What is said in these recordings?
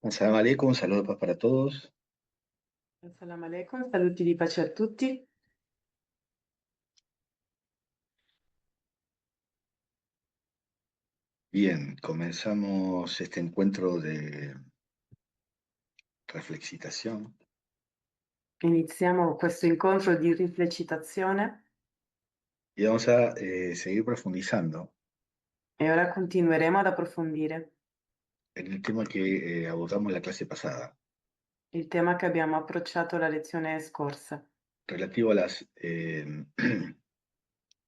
Assalamu alaikum, saludos de paz para todos. Assalamu alaikum, saluti di pace a tutti. Bien, comenzamos este encuentro de reflexitación Iniziamo questo incontro di riflecitazione y vamos a seguir profundizando e ora continueremo ad approfondire en el tema que abordamos la clase pasada, il tema che abbiamo approcciato la lezione scorsa, relativo a las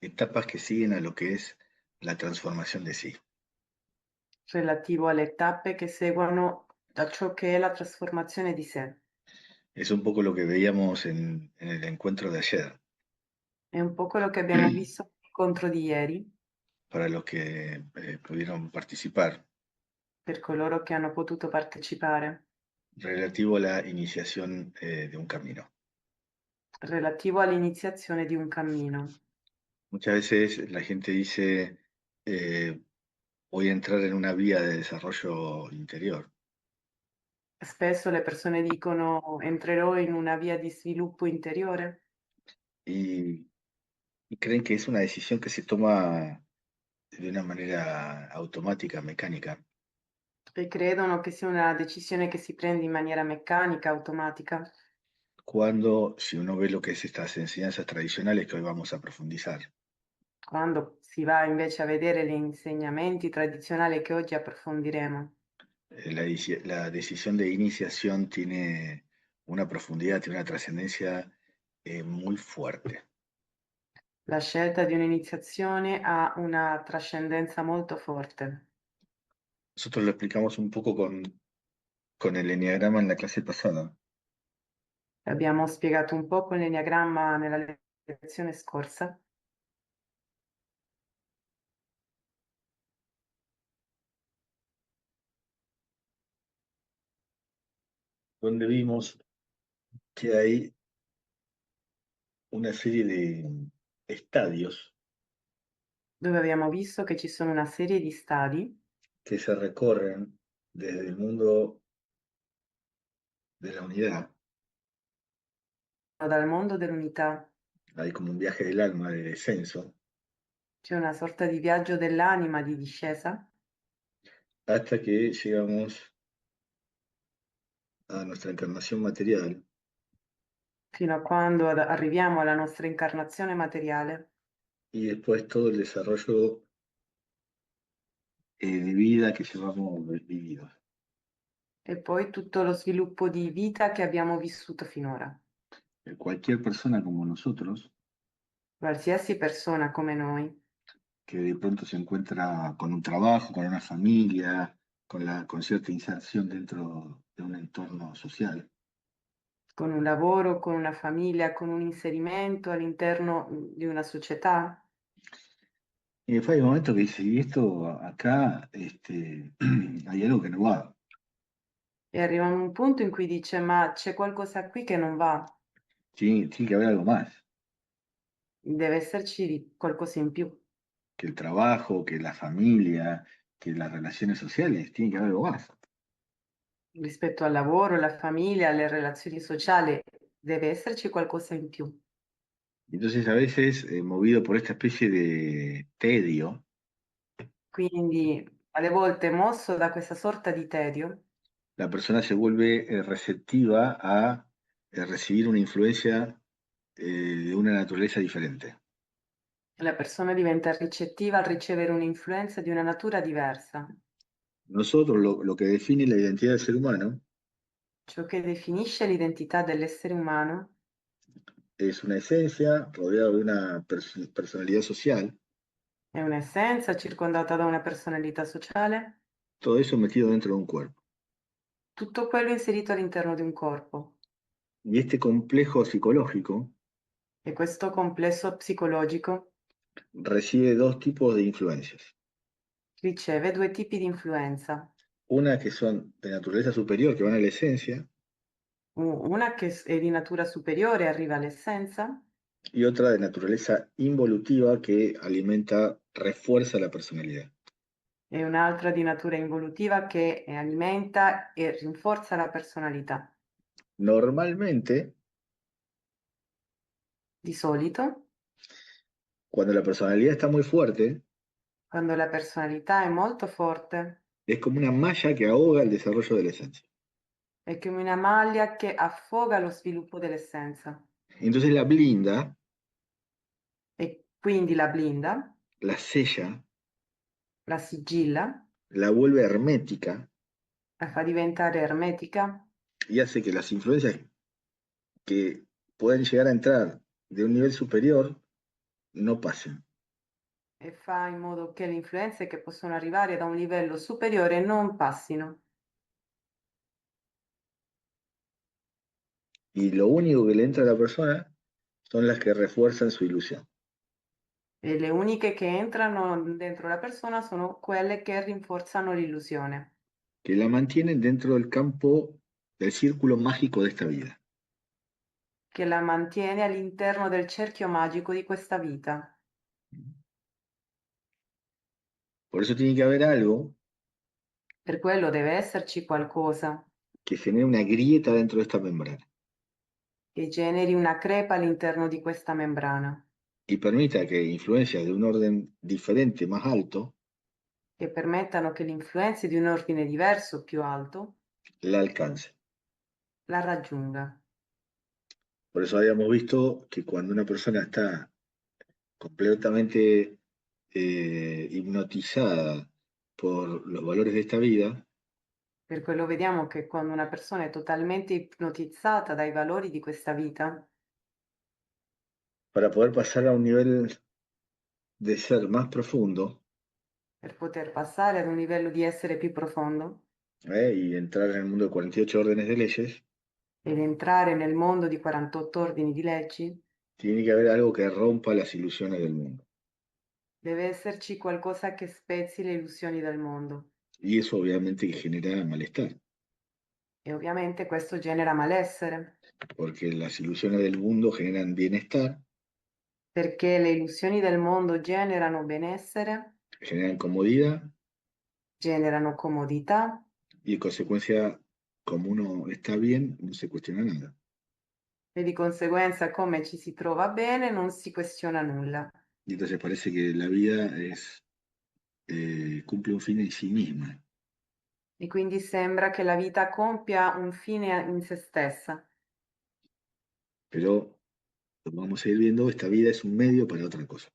etapas que siguen a lo que es la transformación de sí. relativo alle tappe che seguono da ciò che è la trasformazione di sé. Es un poco lo que veíamos en el encuentro de ayer, È un po' quello che abbiamo visto nell'incontro di ieri, para los que pudieron participar, per coloro che hanno potuto partecipare, relativo a la iniciación de un camino. relativo all'iniziazione di un cammino. Muchas veces la gente dice, eh, voy a entrar en una vía de desarrollo interior. Spesso le persone dicono entrerò in una via di sviluppo interiore. Y, y creen que es una decisión que se toma de una manera automática, mecánica, E credono che sia una decisione che si prende in maniera meccanica, automatica, cuando si uno ve lo que es estas enseñanzas tradicionales que hoy vamos a profundizar, quando si va invece a vedere gli insegnamenti tradizionali che oggi approfondiremo. la decisión de iniciación tiene una profundidad, tiene una trascendencia muy fuerte. La scelta di un'iniziazione ha una trascendenza molto forte. Nosotros lo explicamos un poco con el enneagrama en la clase pasada. Abbiamo spiegato un po' con l'enneagramma nella lezione scorsa, Donde vimos que hay una serie de estadios dove abbiamo visto che ci sono una serie di stadi que se recorren desde el mundo de la unidad. dal mondo dell'unità. Hay como un viaje del alma de descenso C'è una sorta di viaggio dell'anima di discesa hasta que llegamos a nuestra encarnación material fino a quando arriviamo alla nostra incarnazione materiale. y después todo el desarrollo de vida que llevamos vividos. E poi tutto lo sviluppo di vita che abbiamo vissuto finora. Cualquier persona como nosotros Qualsiasi persona come noi, que de pronto se encuentra con un trabajo, con una familia, con cierta inserción dentro de un entorno social, con un lavoro, con una famiglia, con un inserimento all'interno di una società, y después hay momentos que dice, y esto acá, hay algo que no va. e arriva un punto in cui dice: "Ma c'è qualcosa qui che non va, Tiene que haber algo más, deve esserci qualcosa in più". que el trabajo, que la familia, que las relaciones sociales, tiene que haber algo más. Rispetto al lavoro, alla famiglia, alle relazioni sociali, deve esserci qualcosa in più. Entonces a veces, movido por esta especie de tedio, Quindi alle volte mosso da questa sorta di tedio, la persona se vuelve receptiva a recibir una influencia de una naturaleza diferente. la persona diventa ricettiva al ricevere un'influenza di una natura diversa. Nosotros, lo que define la identidad del ser humano Ciò che definisce l'identità dell'essere umano es una esencia rodeada de una personalidad social, è un'essenza circondata da una personalità sociale, todo eso metido dentro de un cuerpo. tutto quello inserito all'interno di un corpo. Y este complejo psicológico E questo complesso psicologico recibe dos tipos de influencias. riceve due tipi di influenza. Una que son de naturaleza superior, que van a la esencia, Una che è di natura superiore, arriva all'essenza, y otra de naturaleza involutiva que alimenta, refuerza la personalidad. e un'altra di natura involutiva che alimenta e rinforza la personalità. Normalmente, Di solito, cuando la personalidad está muy fuerte, quando la personalità è molto forte, es como una malla que ahoga el desarrollo de la esencia. è come una maglia che affoga lo sviluppo dell'essenza Entonces la blinda, e quindi la blinda, la sella, la sigilla, la vuelve hermética la fa diventare ermetica y hace que las influencias que pueden llegar a entrar de un nivel superior no pasen. e fa in modo che le influenze che possono arrivare da un livello superiore non passino. Y lo único que le entra a la persona son las que refuerzan su ilusión, E le uniche che entrano dentro la persona sono quelle che rinforzano l'illusione, que la mantienen dentro del campo del círculo mágico de esta vida. che la mantiene all'interno del cerchio magico di questa vita. Por eso tiene que haber algo Per quello deve esserci qualcosa que genere una grieta dentro de esta membrana che generi una crepa all'interno di questa membrana, y permita que influencias de un orden diferente, más alto, che permettano che le influenze di un ordine diverso, più alto, la alcance. la raggiunga. Por eso habíamos visto que cuando una persona está completamente hipnotizada por los valores de esta vida, Per quello vediamo che quando una persona è totalmente ipnotizzata dai valori di questa vita, para poder pasar a un nivel de ser más profundo per poter passare ad un livello di essere più profondo y entrar en el mundo de 48 órdenes de leyes, ed entrare nel mondo di 48 ordini di leggi, tiene que haber algo que rompa las ilusiones del mundo. deve esserci qualcosa che spezzi le illusioni del mondo. Y eso obviamente que genera malestar, E ovviamente questo genera malessere, porque las ilusiones del mundo generan bienestar, perché le illusioni del mondo generano benessere, generan comodidad generano comodità y en consecuencia, como uno está bien, no se cuestiona nada. e di conseguenza come ci si trova bene non si questiona nulla. Y entonces parece que la vida cumple un fin en sí misma. E quindi sembra che la vita compia un fine in se stessa, Pero, como vamos a ir viendo, esta vida es un medio para otra cosa.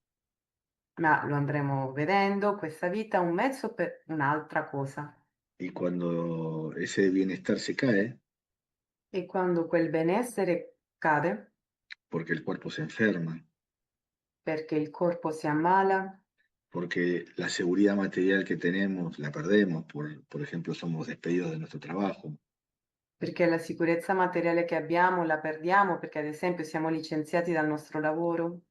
ma lo andremo vedendo, questa vita è un mezzo per un'altra cosa. Y cuando ese bienestar se cae, E quando quel benessere cade, porque el cuerpo se enferma, perché il corpo si ammala, porque la seguridad material que tenemos la perdemos, por ejemplo, somos despedidos de nuestro trabajo, perché la sicurezza materiale che abbiamo la perdiamo, perché ad esempio siamo licenziati dal nostro lavoro,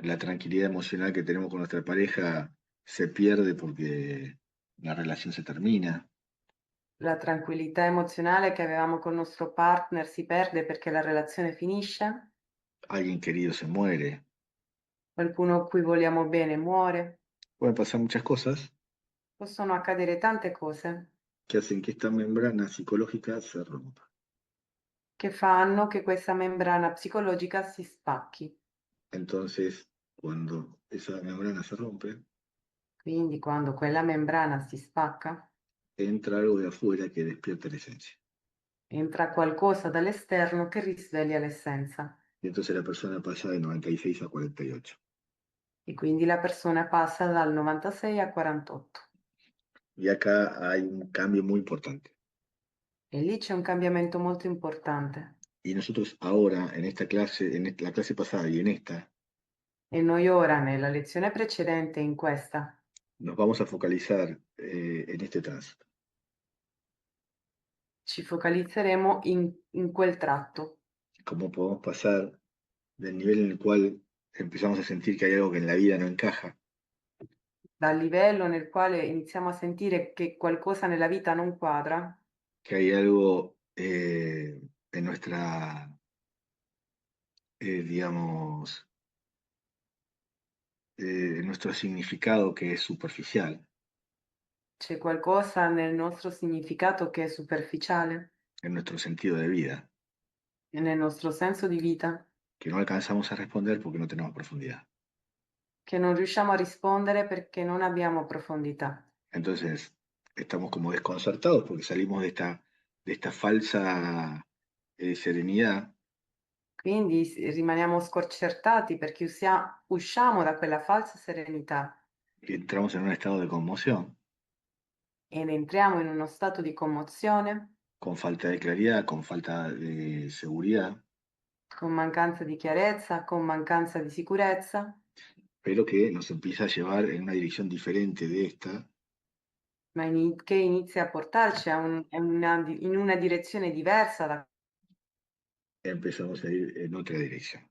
la tranquilidad emocional que tenemos con nuestra pareja se pierde porque la relación se termina, la tranquillità emozionale che avevamo col nostro partner si perde perché la relazione finisce, alguien querido se muere. qualcuno a cui vogliamo bene muore, Pueden pasar muchas cosas possono accadere tante cose que hacen que esta membrana psicológica se rompa. che fanno che questa membrana psicologica si spacchi. Entonces, cuando esa membrana se rompe, Quindi quando quella membrana si spacca, entra algo de afuera que despierta la esencia. entra qualcosa dall'esterno che risveglia l'essenza Y entonces la persona pasa de 96 a 48. e quindi la persona passa dal 96 a 48. Y acá hay un cambio muy importante. E lì c'è un cambiamento molto importante. Y nosotros ahora, en esta clase, la clase pasada y en esta, E noi ora, nella lezione precedente, in questa, nos vamos a focalizar en este tránsito. ci focalizzeremo in quel tratto, Cómo podemos pasar del nivel en el cual empezamos a sentir que hay algo que en la vida no encaja, dal livello nel quale iniziamo a sentire che qualcosa nella vita non quadra, que hay algo en nuestra, digamos, en nuestro significado que es superficial, C'è qualcosa nel nostro significato che è superficiale en nuestro sentido de vida, e nel nostro senso di vita, que no alcanzamos a responder porque no tenemos profundidad. che non riusciamo a rispondere perché non abbiamo profondità. Entonces, estamos como desconcertados porque salimos de esta falsa serenidad Quindi rimaniamo sconcertati perché usciamo da quella falsa serenità y entramos en un estado de conmoción, ed entriamo in uno stato di commozione, con falta de claridad, con falta de seguridad, con mancanza di chiarezza, con mancanza di sicurezza, pero que nos empieza a llevar en una dirección diferente de esta, ma che inizia a portarci in una direzione diversa da... empezamos a ir en otra dirección.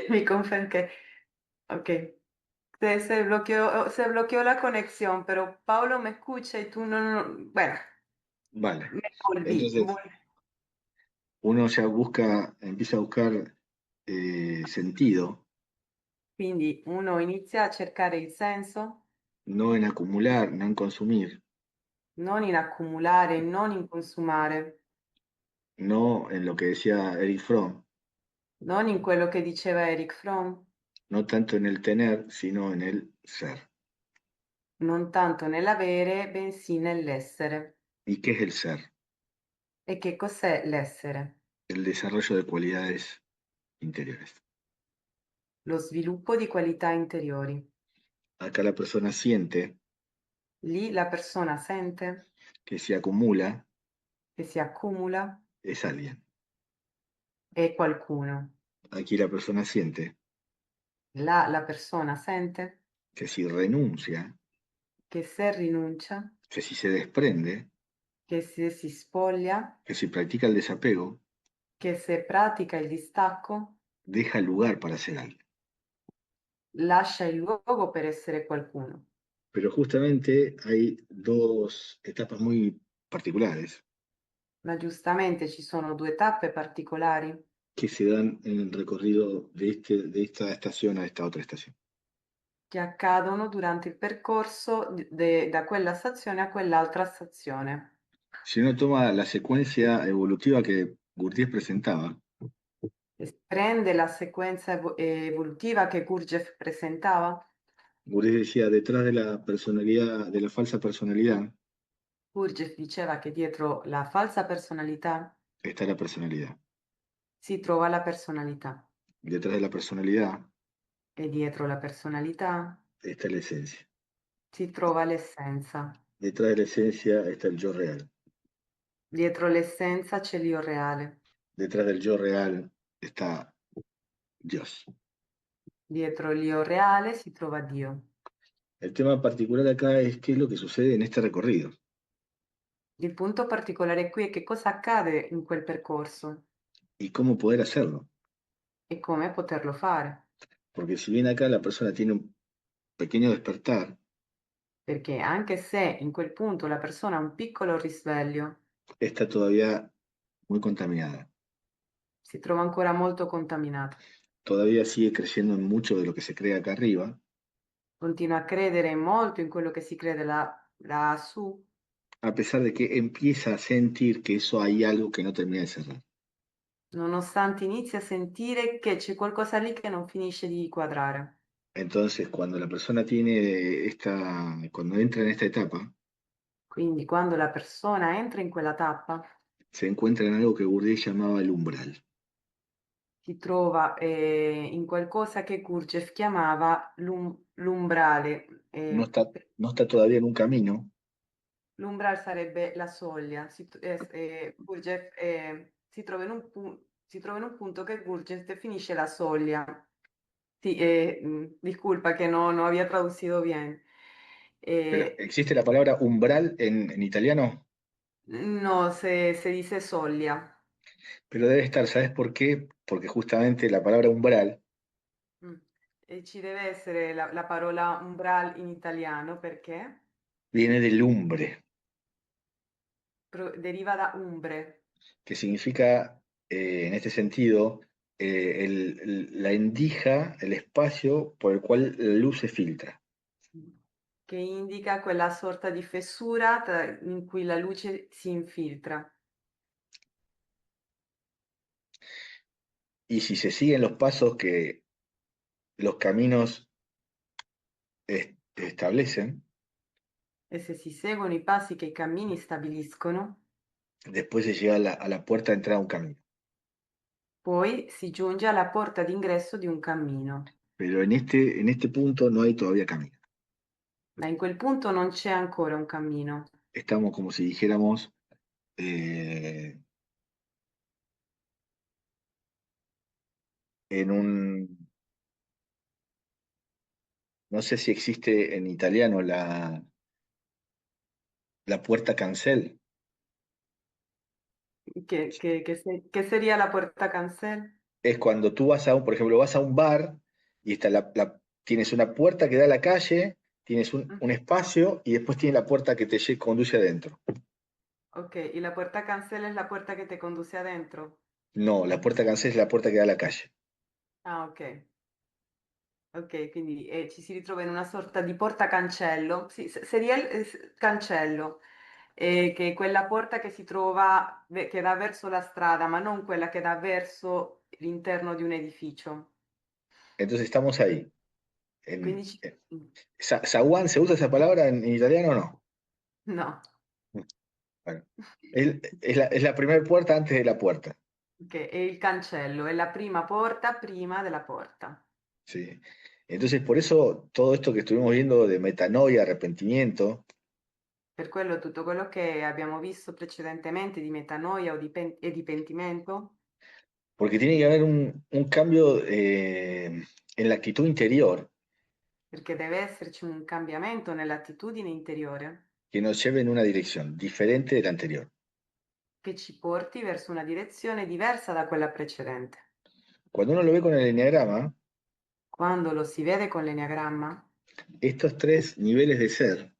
Mi confermo che... Ok. Se bloqueó la conexión, pero Pablo me escucha y tú no, bueno, Vale. me volví. Entonces, uno ya empieza a buscar sentido, Quindi uno inizia a cercare il senso no en acumular, no en consumir, non in accumulare, non in consumare, no en lo que decía Eric Fromm, non in quello che diceva Eric Fromm, no tanto en el tener, sino en el ser. non tanto nell'avere, bensì nell'essere. ¿Y qué es el ser? E che cos'è l'essere? El desarrollo de cualidades interiores. Lo sviluppo di qualità interiori. Acá la persona siente Lì la persona sente que si acumula che si accumula es alguien. è qualcuno. Aquí la persona siente Là la persona sente que si renuncia, che se rinuncia, que si se desprende, che se si spoglia, que si practica el desapego, che se pratica il distacco, deja lugar para ser alguien. lascia il luogo per essere qualcuno. Pero justamente hay dos etapas muy particulares Ma giustamente ci sono due tappe particolari que se dan en el recorrido de esta estación a esta otra estación. che accadono durante il percorso da quella stazione a quell'altra stazione. Si uno toma la secuencia evolutiva que Gurdjieff presentaba, Prende la sequenza evolutiva che Gurdjieff presentava. Gurdjieff decía, detrás de la personalidad, de la falsa personalidad, Gurdjieff diceva che dietro la falsa personalità está la personalidad. si trova la personalità Detrás de la personalidad e dietro la personalità está la esencia. si trova l'essenza. Detrás de la esencia está el yo real. Dietro l'essenza c'è l'io reale. Detrás del yo real está Dios. Dietro l'io reale si trova Dio. El tema particular acá es qué es lo que sucede en este recorrido Il punto particolare qui è che cosa accade in quel percorso y cómo poder hacerlo. e come poterlo fare. Porque si bien acá la persona tiene un pequeño despertar, Perché anche se in quel punto la persona ha un piccolo risveglio, está todavía muy contaminada. si trova ancora molto contaminata. Todavía sigue creyendo en mucho de lo que se cree acá arriba, Continua a credere molto in quello che si crede lassù, a pesar de que empieza a sentir que eso hay algo que no termina de cerrar. nonostante inizi a sentire che c'è qualcosa lì che non finisce di quadrare. Entonces, cuando la persona cuando entra en esta etapa, Quindi quando la persona entra in quella tappa, se encuentra en algo que Bourdieu llamaba el umbral. si trova in qualcosa che Gurdjieff chiamava l'umbrale. No está todavía en un camino, L'umbral sarebbe la soglia. Gurdjieff si trova in un punto che Gurdjieff definisce la soglia. Sí, disculpa que no había traducido bien. pero Eh, ¿existe la palabra umbral en italiano? no, se dice soglia. Pero debe estar, ¿sabes por qué? Porque justamente la palabra umbral Mm. E ci deve essere la parola umbral in italiano perché viene del lumbre, deriva da umbre, que significa, en este sentido, la endija, el espacio por el cual la luz se filtra. che indica quella sorta di fessura in cui la luce si infiltra. Y si se siguen los pasos que los caminos establecen, E se si seguono i passi che i cammini stabiliscono, después se llega a la puerta de entrada a un camino. poi si giunge alla porta d'ingresso di un cammino. Pero en este punto no hay todavía camino. Ma in quel punto non c'è ancora un cammino. Estamos como si dijéramos eh, en un, no sé si existe en italiano la puerta cancel. Che sería la puerta cancel? Es cuando tú vas a un, por ejemplo, vas a un bar y está tienes una puerta que da a la calle, tienes un espacio y después tienes la puerta que te conduce adentro. Ok, y la puerta cancel es la puerta que te conduce adentro. No, la puerta cancel es la puerta que da a la calle. Ah, ok. Ok, quindi ci si ritrova in una sorta di porta cancello. Sì, sería il cancello, che è quella porta che si trova, che dà verso la strada, ma non quella che dà verso l'interno di un edificio. Entonces estamos ahí. Quindi Zaguán, ¿se usa esa palabra en italiano o no? no, Bueno, es la primera puerta antes de la puerta. che è il cancello, è la prima porta prima della porta. ¿Sí? Entonces, por eso todo esto que estuvimos viendo de metanoia, arrepentimiento, Per quello tutto quello che abbiamo visto precedentemente di metanoia o e di pentimento, porque tiene que haber un cambio en la actitud interior perché deve esserci un cambiamento nell'attitudine interiore que nos lleve en una dirección diferente de la anterior. che ci porti verso una direzione diversa da quella precedente. Cuando uno lo ve con el enneagrama, Quando lo si vede con l'enneagramma, estos tres niveles de ser,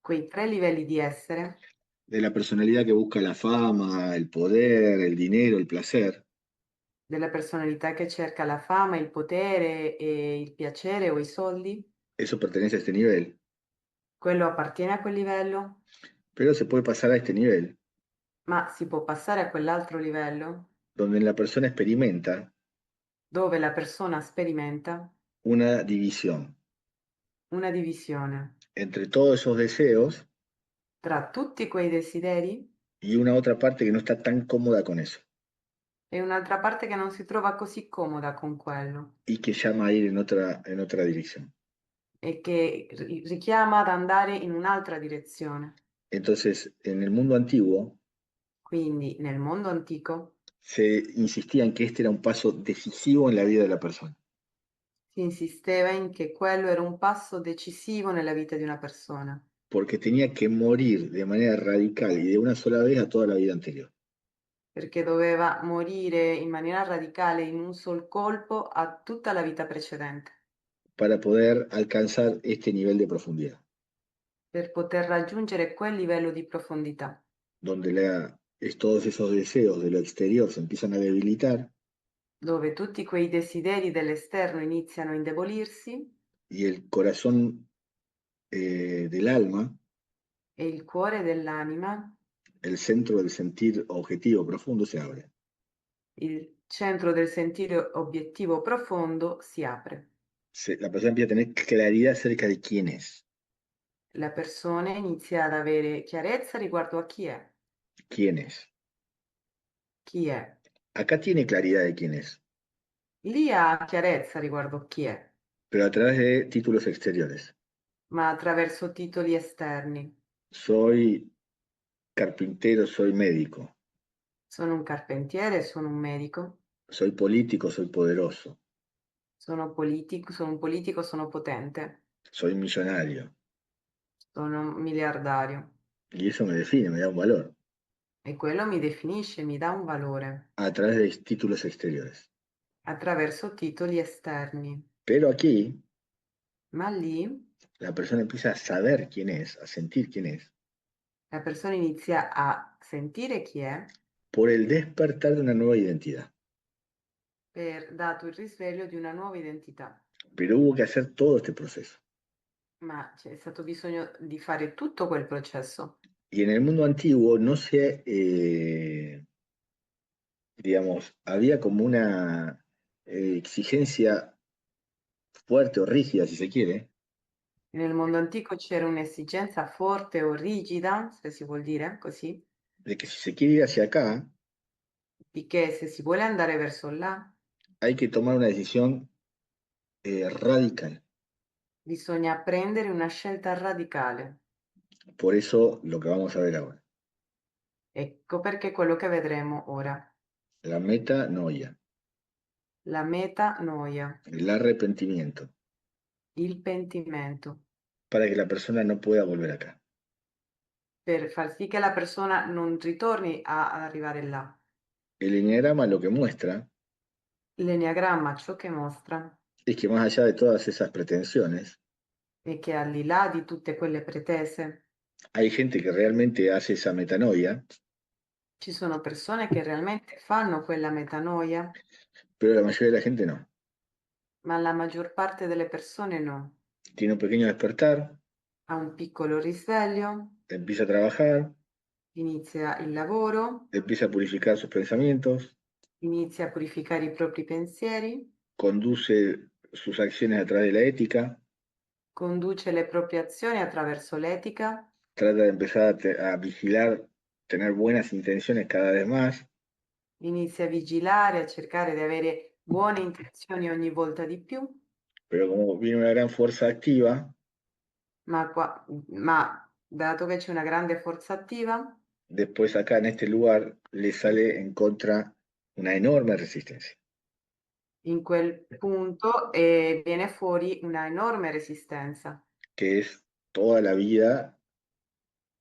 quei tre livelli di essere, de la personalidad que busca la fama, el poder, el dinero, el placer, della personalità che cerca la fama, il potere e il piacere o i soldi, eso pertenece a este nivel, quello appartiene a quel livello, pero se puede pasar a este nivel, ma si può passare a quell'altro livello donde la persona experimenta dove la persona sperimenta una división una divisione entre todos esos deseos tra tutti quei desideri y una otra parte que no está tan cómoda con eso e un'altra parte che non si trova così comoda con quello y que llama a ir en otra dirección. e che richiama ad andare in un'altra direzione. Entonces, en el mundo antiguo Quindi nel mondo antico se insistía en que este era un paso decisivo en la vida de la persona, si insisteva in che quello era un passo decisivo nella vita di una persona, porque tenía que morir de manera radical y de una sola vez a toda la vida anterior, perché doveva morire in maniera radicale in un sol colpo a tutta la vita precedente, para poder alcanzar este nivel de profundidad, per poter raggiungere quel livello di profondità, donde todos esos deseos de lo exterior se empiezan a debilitar dove tutti quei desideri dell'esterno iniziano a indebolirsi y el corazón del alma, e il cuore dell'anima, el centro del sentir objetivo profundo, se abre. il centro del sentire obiettivo profondo si apre. La persona empieza a tener claridad acerca de quién es, La persona inizia ad avere chiarezza riguardo a chi è. quién es. Chi è. Acá tiene claridad de quién es, Lì ha chiarezza riguardo a chi è, pero a través de títulos exteriores. ma attraverso titoli esterni. Soy carpintero, soy médico, Sono un carpentiere, sono un medico, soy político, soy poderoso, sono un politico, sono potente, soy millonario. sono un miliardario. Y eso me define, me da un valor E quello mi definisce, mi dà un valore a través de títulos exteriores. attraverso titoli esterni. Pero aquí Ma lì la persona empieza a saber quién es, a sentir quién es, la persona inizia a sentire chi è por el despertar de una nueva identidad. dato il risveglio di una nuova identità. Pero hubo que hacer todo este proceso. Ma c'è stato bisogno di fare tutto quel processo. Y en el mundo antiguo no se, digamos, había como una exigencia fuerte o rígida, si se quiere, Nel mondo antico c'era un'esigenza forte o rigida, se si vuol dire così, de que si se quiere ir hacia acá, di che se si vuole andare verso là, hay que tomar una decisión radical. bisogna prendere una scelta radicale. Por eso lo que vamos a ver ahora. Ecco perché quello che vedremo ora. La metanoia, La metanoia, el arrepentimiento, il pentimento, para que la persona no pueda volver acá. per far sì che la persona non ritorni ad arrivare là. El enneagrama lo que muestra L'enneagramma ciò che mostra es que más allá de todas esas pretensiones, è che al di là di tutte quelle pretese, hay gente que realmente hace esa metanoia, ci sono persone che realmente fanno quella metanoia, pero la mayoría de la gente no. ma la maggior parte delle persone no. Tiene un pequeño despertar, Ha un piccolo risveglio, empieza a trabajar, inizia il lavoro, empieza a purificar sus pensamientos, inizia a purificare i propri pensieri, conduce sus acciones a través de la ética, conduce le proprie azioni attraverso l'etica, trata de empezar a vigilar, tener buenas intenciones cada vez más, inizia a vigilare, a cercare di avere buone intenzioni ogni volta di più, pero como viene una gran fuerza activa, ma dato che c'è una grande forza attiva, después acá en este lugar le sale en contra una enorme resistencia, in quel punto viene fuori una enorme resistenza, que es toda la vida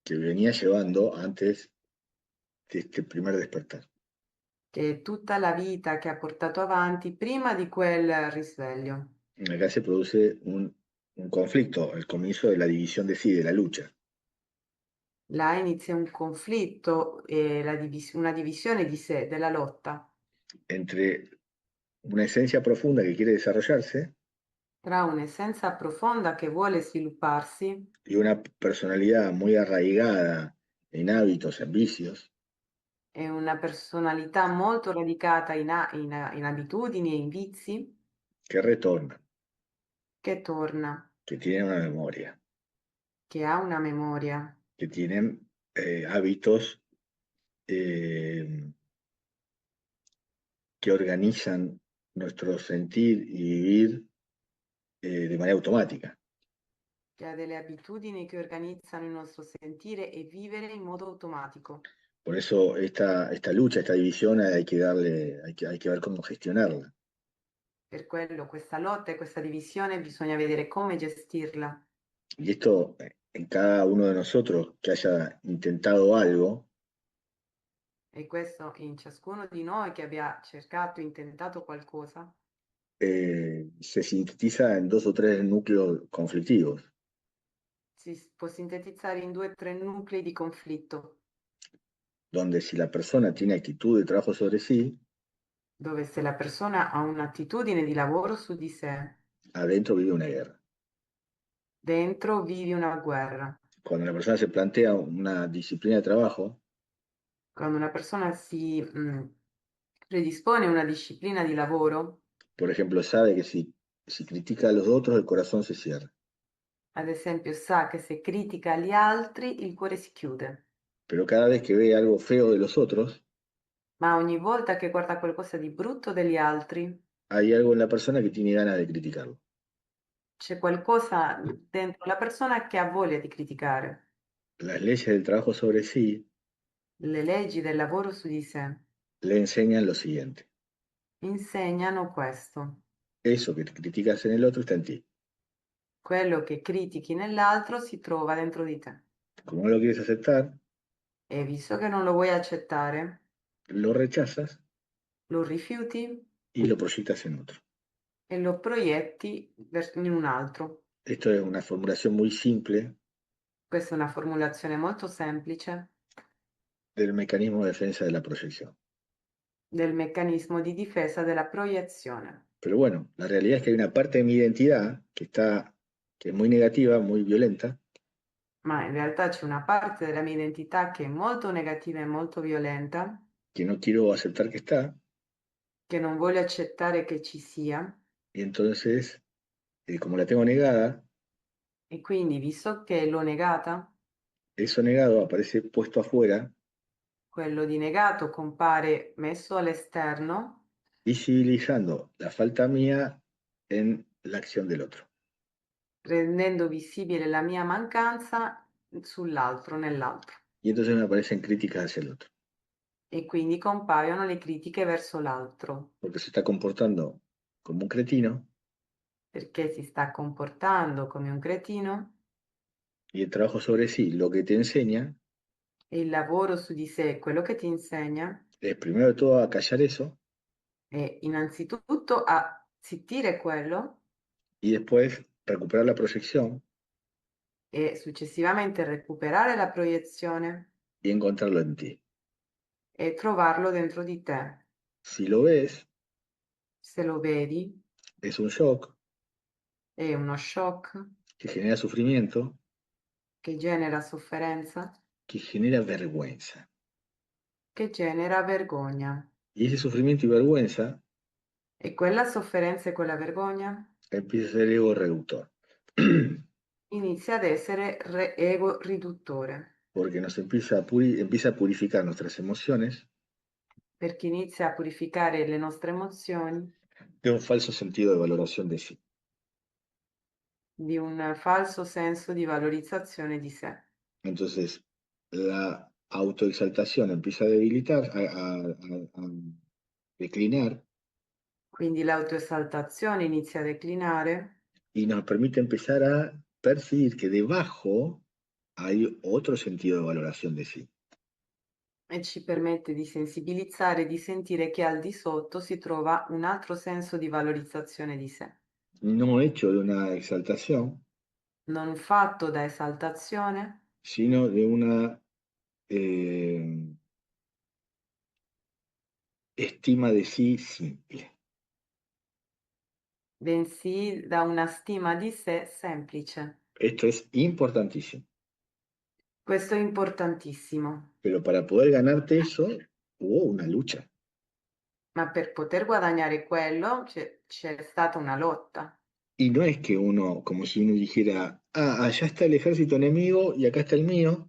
que venía llevando antes de este primer despertar. che è tutta la vita che ha portato avanti prima di quel risveglio. Acá se produce un conflicto, el comienzo de la división de sí, de la lucha, Là inizia un conflitto e una divisione di sé, della lotta, entre una esencia profunda que quiere desarrollarse tra un'essenza profonda che vuole svilupparsi y una personalidad muy arraigada en hábitos, en vicios, e una personalità molto radicata in abitudini e in vizi que retornan, che torna, que tienen una memoria, che ha una memoria, que tienen hábitos eh, que organizan nuestro sentir y vivir de manera automática. che ha delle abitudini che organizzano il nostro sentire e vivere in modo automatico. Por eso esta lucha, esta división hay que ver cómo gestionarla. Per quello questa lotta e questa divisione bisogna vedere come gestirla. Y esto en cada uno de nosotros que haya intentado algo, E questo in ciascuno di noi che abbia cercato, intentato qualcosa, se sintetiza en dos o tres núcleos conflictivos, si può sintetizzare in 2 o 3 nuclei di conflitto, donde si la persona tiene actitud de trabajo sobre sí, dove se la persona ha un'attitudine di lavoro su di sé, adentro vive una guerra. dentro vivi una guerra. Cuando la persona se plantea una disciplina de trabajo, Quando una persona si predispone una disciplina di lavoro, por ejemplo, sabe que si critica a los otros, el corazón se cierra. ad esempio, sa che se critica gli altri il cuore si chiude, Pero cada vez que ve algo feo de los otros, ma ogni volta che guarda qualcosa di brutto degli altri, hay algo en la persona que tiene ganas de criticarlo. c'è qualcosa dentro la persona che ha voglia di criticare. Las leyes del trabajo sobre sí Le leggi del lavoro su di sé le enseñan lo siguiente. insegnano questo. Eso que criticas en el otro está en ti. Quello che critichi nell'altro si trova dentro di te. Como no lo quieres aceptar, E visto che non lo vuoi accettare, lo rechazas lo rifiuti y lo proyectas en otro. e lo proietti in un altro. Esto es una formulación muy simple Questa è una formulazione molto semplice del mecanismo de defensa de la proyección. del meccanismo di difesa della proiezione. Pero bueno, la realidad es que hay una parte de mi identidad que es muy negativa, muy violenta, Ma in realtà c'è una parte della mia identità che è molto negativa e molto violenta, que no quiero aceptar que está, che non voglio accettare che ci sia, y entonces, como la tengo negada, e quindi, visto che l'ho negata, eso negado aparece puesto afuera, quello di negato compare messo all'esterno, visibilizando la falta mía en la acción del otro. rendendo visibile la mia mancanza sull'altro, nell'altro. Y entonces me aparecen críticas hacia el otro, E quindi compaiono le critiche verso l'altro, porque se está comportando como un cretino perché si sta comportando come un cretino y el trabajo sobre sí lo que te enseña e il lavoro su di sé, quello che ti insegna, es primero de todo a callar eso è innanzitutto a zittire quello y después recuperar la proyección e successivamente recuperare la proiezione y encontrarlo en ti. e trovarlo dentro di te. Si lo ves, Se lo vedi, es un shock è uno shock que genera sufrimiento, che genera sofferenza, que genera vergüenza. che genera vergogna. Y ese sufrimiento y vergüenza E quella sofferenza e quella vergogna empieza a ser ego reductor, inizia ad essere ego riduttore, porque nos empieza a purificar nuestras emociones perché inizia a purificare le nostre emozioni de un falso sentido de valoración de sí. di un falso senso di valorizzazione di sé. Entonces, la autoexaltación empieza a debilitar, a declinar Quindi l'autoesaltazione inizia a declinare y nos permite empezar a percibir que debajo hay otro sentido de valoración de sí. e ci permette di sensibilizzare e di sentire che al di sotto si trova un altro senso di valorizzazione di sé, No hecho de una exaltación, non fatto da esaltazione, sino de una eh, estima de sí simple. bensì da una stima di sé semplice. Esto es importantísimo. Questo è importantissimo, Pero para poder ganarte eso, hubo una lucha. ma per poter guadagnare quello c'è stata una lotta. Y no es que uno, como si uno dijera, ah, allá está el ejército enemigo y acá está el mío,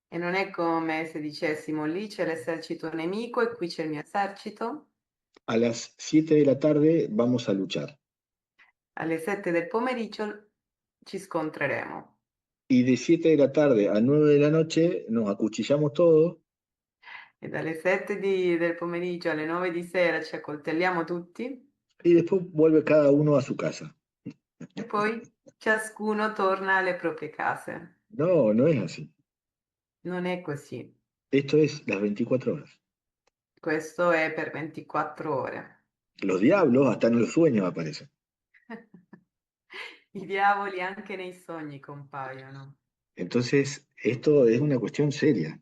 E non è come se dicessimo lì c'è l'esercito nemico e qui c'è il mio esercito. a las 7 de la tarde vamos a luchar. Alle 7 del pomeriggio ci scontreremo. Y de 7 de la tarde a 9 de la noche nos acuchillamos todos E dalle 7 del pomeriggio alle 9 di sera ci accoltelliamo tutti y después vuelve cada uno a su casa. e poi ciascuno torna alle proprie case. No, no es así. Non è così. Esto es las 24 horas. Questo è per 24 ore. Los diablos hasta en los sueños aparecen. I diavoli anche nei sogni compaiono. Entonces, esto es una cuestión seria,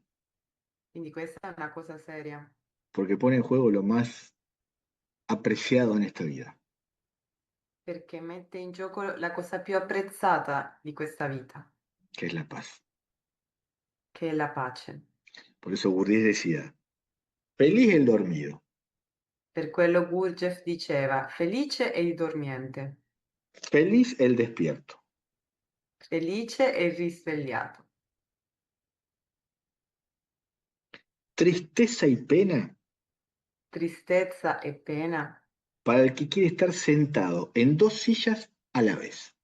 Quindi questa è una cosa seria, porque pone en juego lo más apreciado en esta vida, perché mette in gioco la cosa più apprezzata di questa vita, que es la paz. che è la pace. Por eso Gurdjieff decía, feliz el dormido, Per quello Gurdjieff diceva, felice è il dormiente, feliz el despierto, felice è il risvegliato, tristeza y pena tristezza e pena para el que quiere estar sentado en dos sillas a la vez.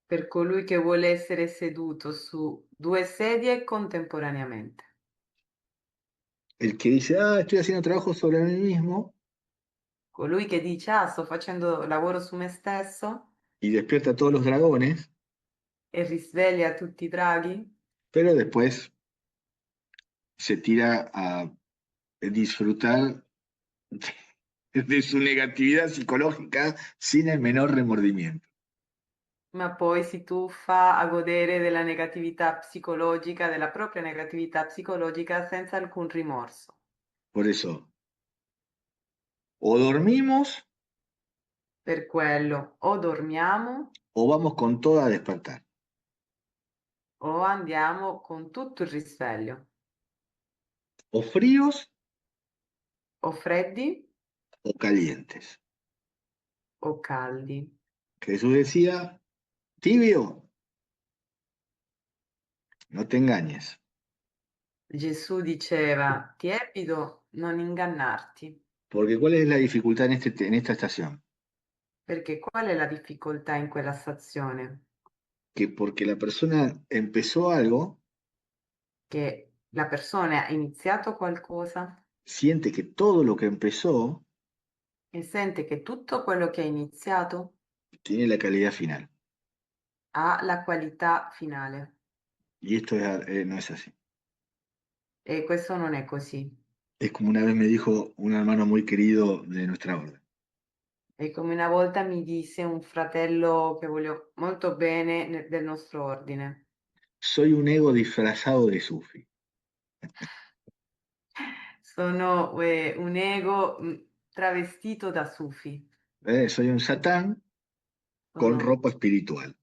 per colui che vuole essere seduto su due sedie contemporaneamente. El que dice, ah, estoy haciendo trabajo sobre mí mismo Colui che dice, ah, sto facendo lavoro su me stesso y despierta a todos los dragones, e risveglia tutti i draghi, pero después se tira a disfrutar de su negatividad psicológica sin el menor remordimiento. ma poi si tuffa a godere della negatività psicologica, della propria negatività psicologica senza alcun rimorso. Por eso, O dormimos Per quello o dormiamo o vamos con toda a despertar. o andiamo con tutto il risveglio. O fríos O freddi o calientes. o caldi. Jesús decía, tibio, no te engañes, Gesù diceva, tiepido, non ingannarti, porque ¿cuál es la dificultad en esta estación? perché qual è la difficoltà in quella stazione? Que porque la persona empezó algo, Che la persona ha iniziato qualcosa siente que todo lo que empezó e sente che tutto quello che ha iniziato tiene la calidad final. ha la qualità finale Y esto no es así. e questo non è così. Es como una vez me dijo un hermano muy querido de nuestra orden. E come una volta mi disse un fratello che voglio molto bene del nostro ordine, Soy un ego disfrazado de sufi. sono un ego travestito da sufi, Soy un satán con sono, ropa espiritual.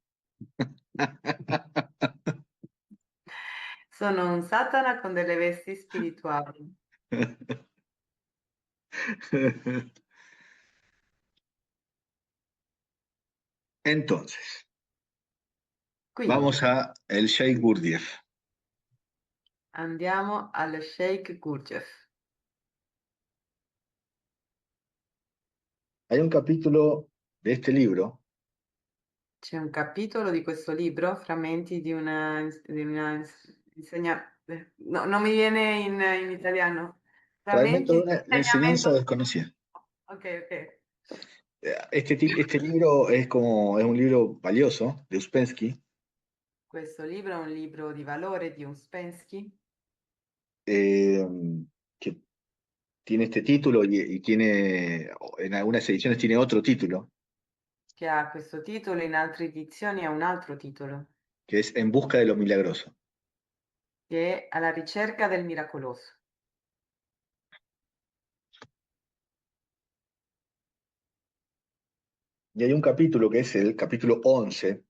sono un Satana con delle vesti spirituali. Entonces, vamos Quindi a el Sheikh Gurdjieff. andiamo al Sheikh Gurdjieff. Hay un capítulo de este libro C'è un capitolo di questo libro, frammenti no, non mi viene in italiano. Fragmento Frammenti de di una enseñanza insegnamento. desconocida. Ok, ok. Este libro es un libro valioso de Uspensky, Questo libro è un libro di valore di Uspensky eh, que tiene este título y tiene, en algunas ediciones tiene otro título, che ha questo titolo, in altre edizioni ha un altro titolo, que es En busca de lo milagroso. che è Alla ricerca del miracoloso. Y hay un capítulo que es el capítulo 11,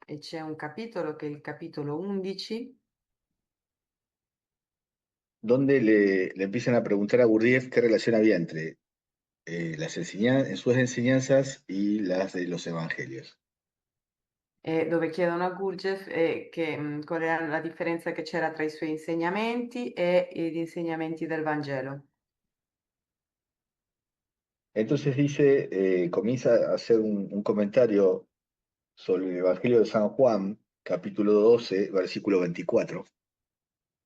E c'è un capitolo che è il capitolo 11, donde le empiezan a preguntar a Gurdjieff qué relación había entre sus enseñanzas y las de los evangelios. dove chiedono a Gurdjieff qual era la differenza che c'era tra i suoi insegnamenti e gli insegnamenti del Vangelo. Entonces dice, comienza a hacer un comentario sobre el Evangelio de San Juan, capítulo 12, versículo 24,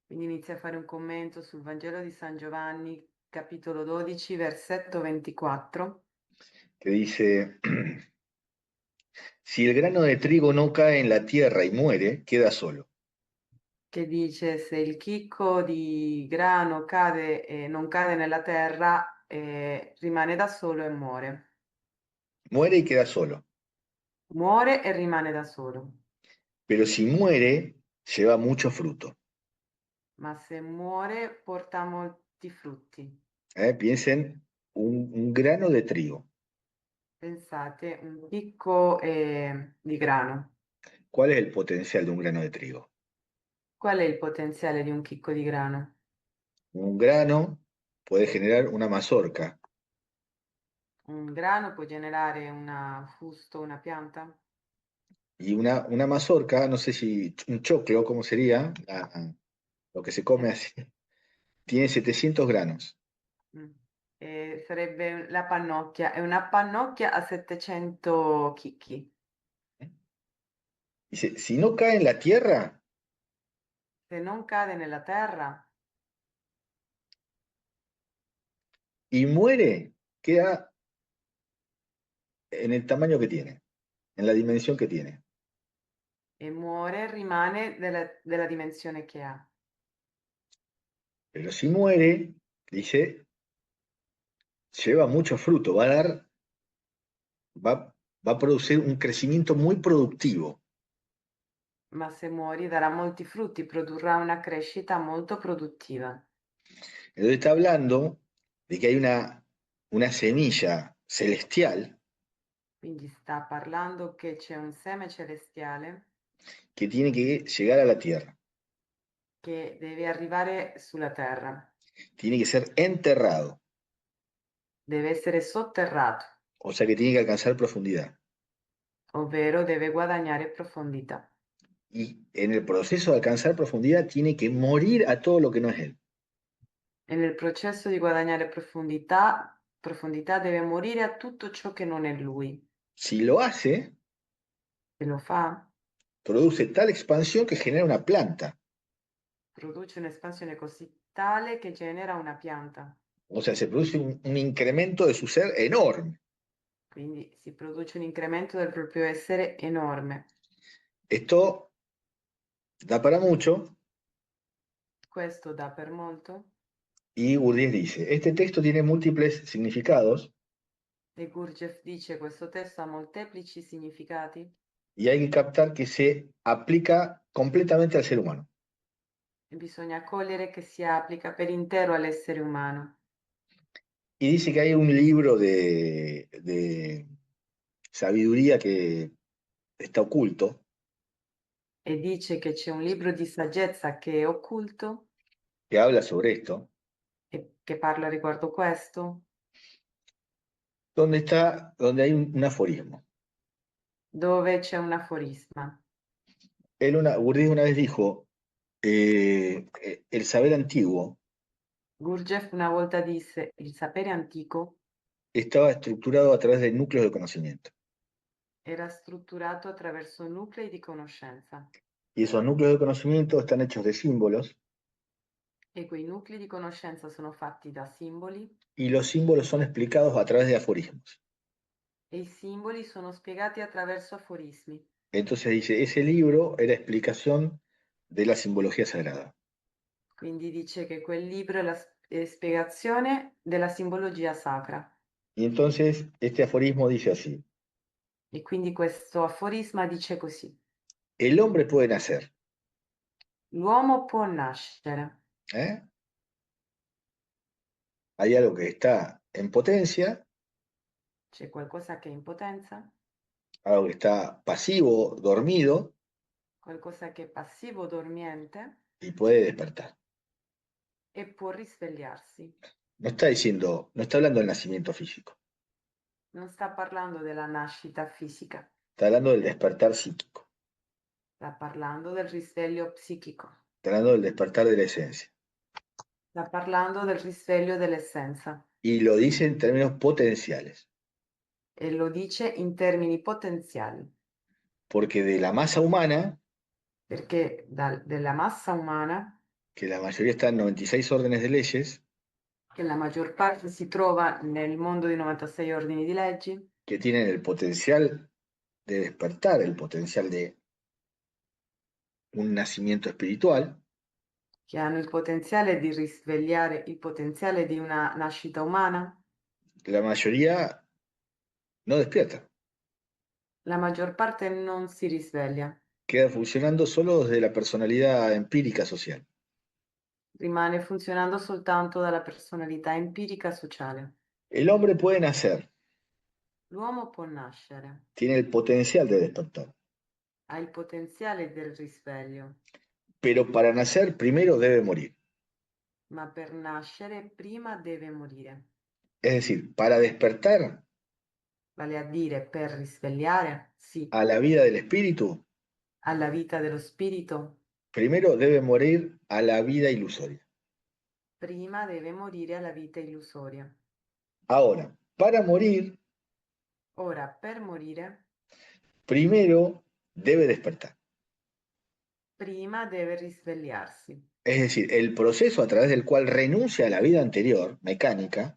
Quindi inizia a fare un commento sul Vangelo di San Giovanni, capitolo 12, versetto 24, que dice, si el grano de trigo no cae en la tierra y muere, queda solo. che dice: se il chicco di grano cade e non cade nella terra, rimane da solo e muore. Muere y queda solo. Muore e rimane da solo. Pero si muere, lleva mucho fruto. Ma se muore porta molti frutti. Piensen, un grano de trigo. Pensate, un chicco di grano. ¿Cuál es el potencial de un grano de trigo? Qual è il potenziale di un chicco di grano? Un grano puede generar una mazorca Un grano può generare un fusto, una pianta? y una mazorca, no sé si un choclo, ¿cómo sería? Lo que se come Eh, así, tiene 700 granos. mm. Sarebbe la pannocchia, è una pannocchia a 700 chicchi. Dice, si no cae en la tierra Se non cade nella terra y muere, queda en el tamaño que tiene, en la dimensión que tiene. e muore, rimane della dimensione che ha. Pero si muere, dice, lleva mucho fruto, va, va a producir un crecimiento muy productivo. Ma se muori darà molti frutti, produrrà una crescita molto produttiva. Entonces está hablando de que hay una una semilla celestial Quindi sta parlando che c'è un seme celestiale que tiene que llegar a la tierra, che deve arrivare sulla terra, tiene que ser enterrado, deve essere sotterrato, o sea que tiene que alcanzar profundidad. ovvero deve guadagnare profondità. Y en el proceso de alcanzar profundidad tiene que morir a todo lo que no es él. E nel processo di guadagnare profondità deve morire a tutto ciò che non è lui. Si lo hace, Se lo fa, produce tal expansión que genera una planta. produce un'espansione così tale che genera una pianta. O sea, se produce un incremento de su ser enorme. Quindi si produce un incremento del proprio essere enorme. Esto da para mucho Questo dà per molto. y Gurdjieff dice, este texto tiene múltiples significados E Gurdjieff dice questo testo ha molteplici significati y hay que captar que se aplica completamente al ser humano. e bisogna cogliere che si applica per intero all'essere umano. Y dice que hay un libro de sabiduría que está oculto, E dice che c'è un libro di saggezza che è occulto que habla sobre esto, e che parla riguardo questo, donde hay un aforismo. dove c'è un aforisma. Gurdjieff una vez dijo, el saber antiguo Gurdjieff una volta disse: il sapere antico estaba estructurado a través de núcleos de conocimiento. era strutturato attraverso nuclei di conoscenza Y esos núcleos de conocimiento están hechos de símbolos e quei nuclei di conoscenza sono fatti da simboli y los símbolos son explicados a través de aforismos. e i simboli sono spiegati attraverso aforismi. Entonces dice, ese libro era explicación de la simbología sagrada. Quindi dice che quel libro è la spiegazione della simbologia sacra. Y entonces este aforismo dice así, E quindi questo aforisma dice così: el hombre puede nacer, l'uomo può nascere, ¿eh? Hay algo que está en potencia, c'è qualcosa che è in potenza, algo que está pasivo, dormido, qualcosa che è passivo, dormiente y puede despertar. e può risvegliarsi. No está diciendo, no está hablando del nacimiento físico, Non sta parlando della nascita fisica, está hablando del despertar psíquico, sta parlando del risveglio psichico, está hablando del despertar de la esencia. sta parlando del risveglio dell'essenza Y lo dice en términos potenciales, e lo dice in termini potenziali, porque de la masa humana, perché della massa umana, que la mayoría está en 96 órdenes de leyes, che la maggior parte si trova nel mondo di 96 ordini di leggi, que tienen el potencial de despertar, el potencial de un nacimiento espiritual, che hanno il potenziale di risvegliare il potenziale di una nascita umana, la mayoría no despierta, la maggior parte non si risveglia, queda funcionando solo desde la personalidad empírica social. rimane funzionando soltanto dalla personalità empirica sociale. El hombre puede nacer, L'uomo può nascere, tiene el potencial de despertar, ha il potenziale del risveglio, pero para nacer primero debe morir. ma per nascere prima deve morire. Es decir, para despertar Vale a dire, per risvegliare, sì, a la vida del espíritu, alla vita dello spirito, primero debe morir a la vida ilusoria. prima deve morire alla vita illusoria. Ahora, para morir, Ora, per morire, primero debe despertar. prima deve risvegliarsi. Es decir, el proceso a través del cual renuncia a la vida anterior, mecánica,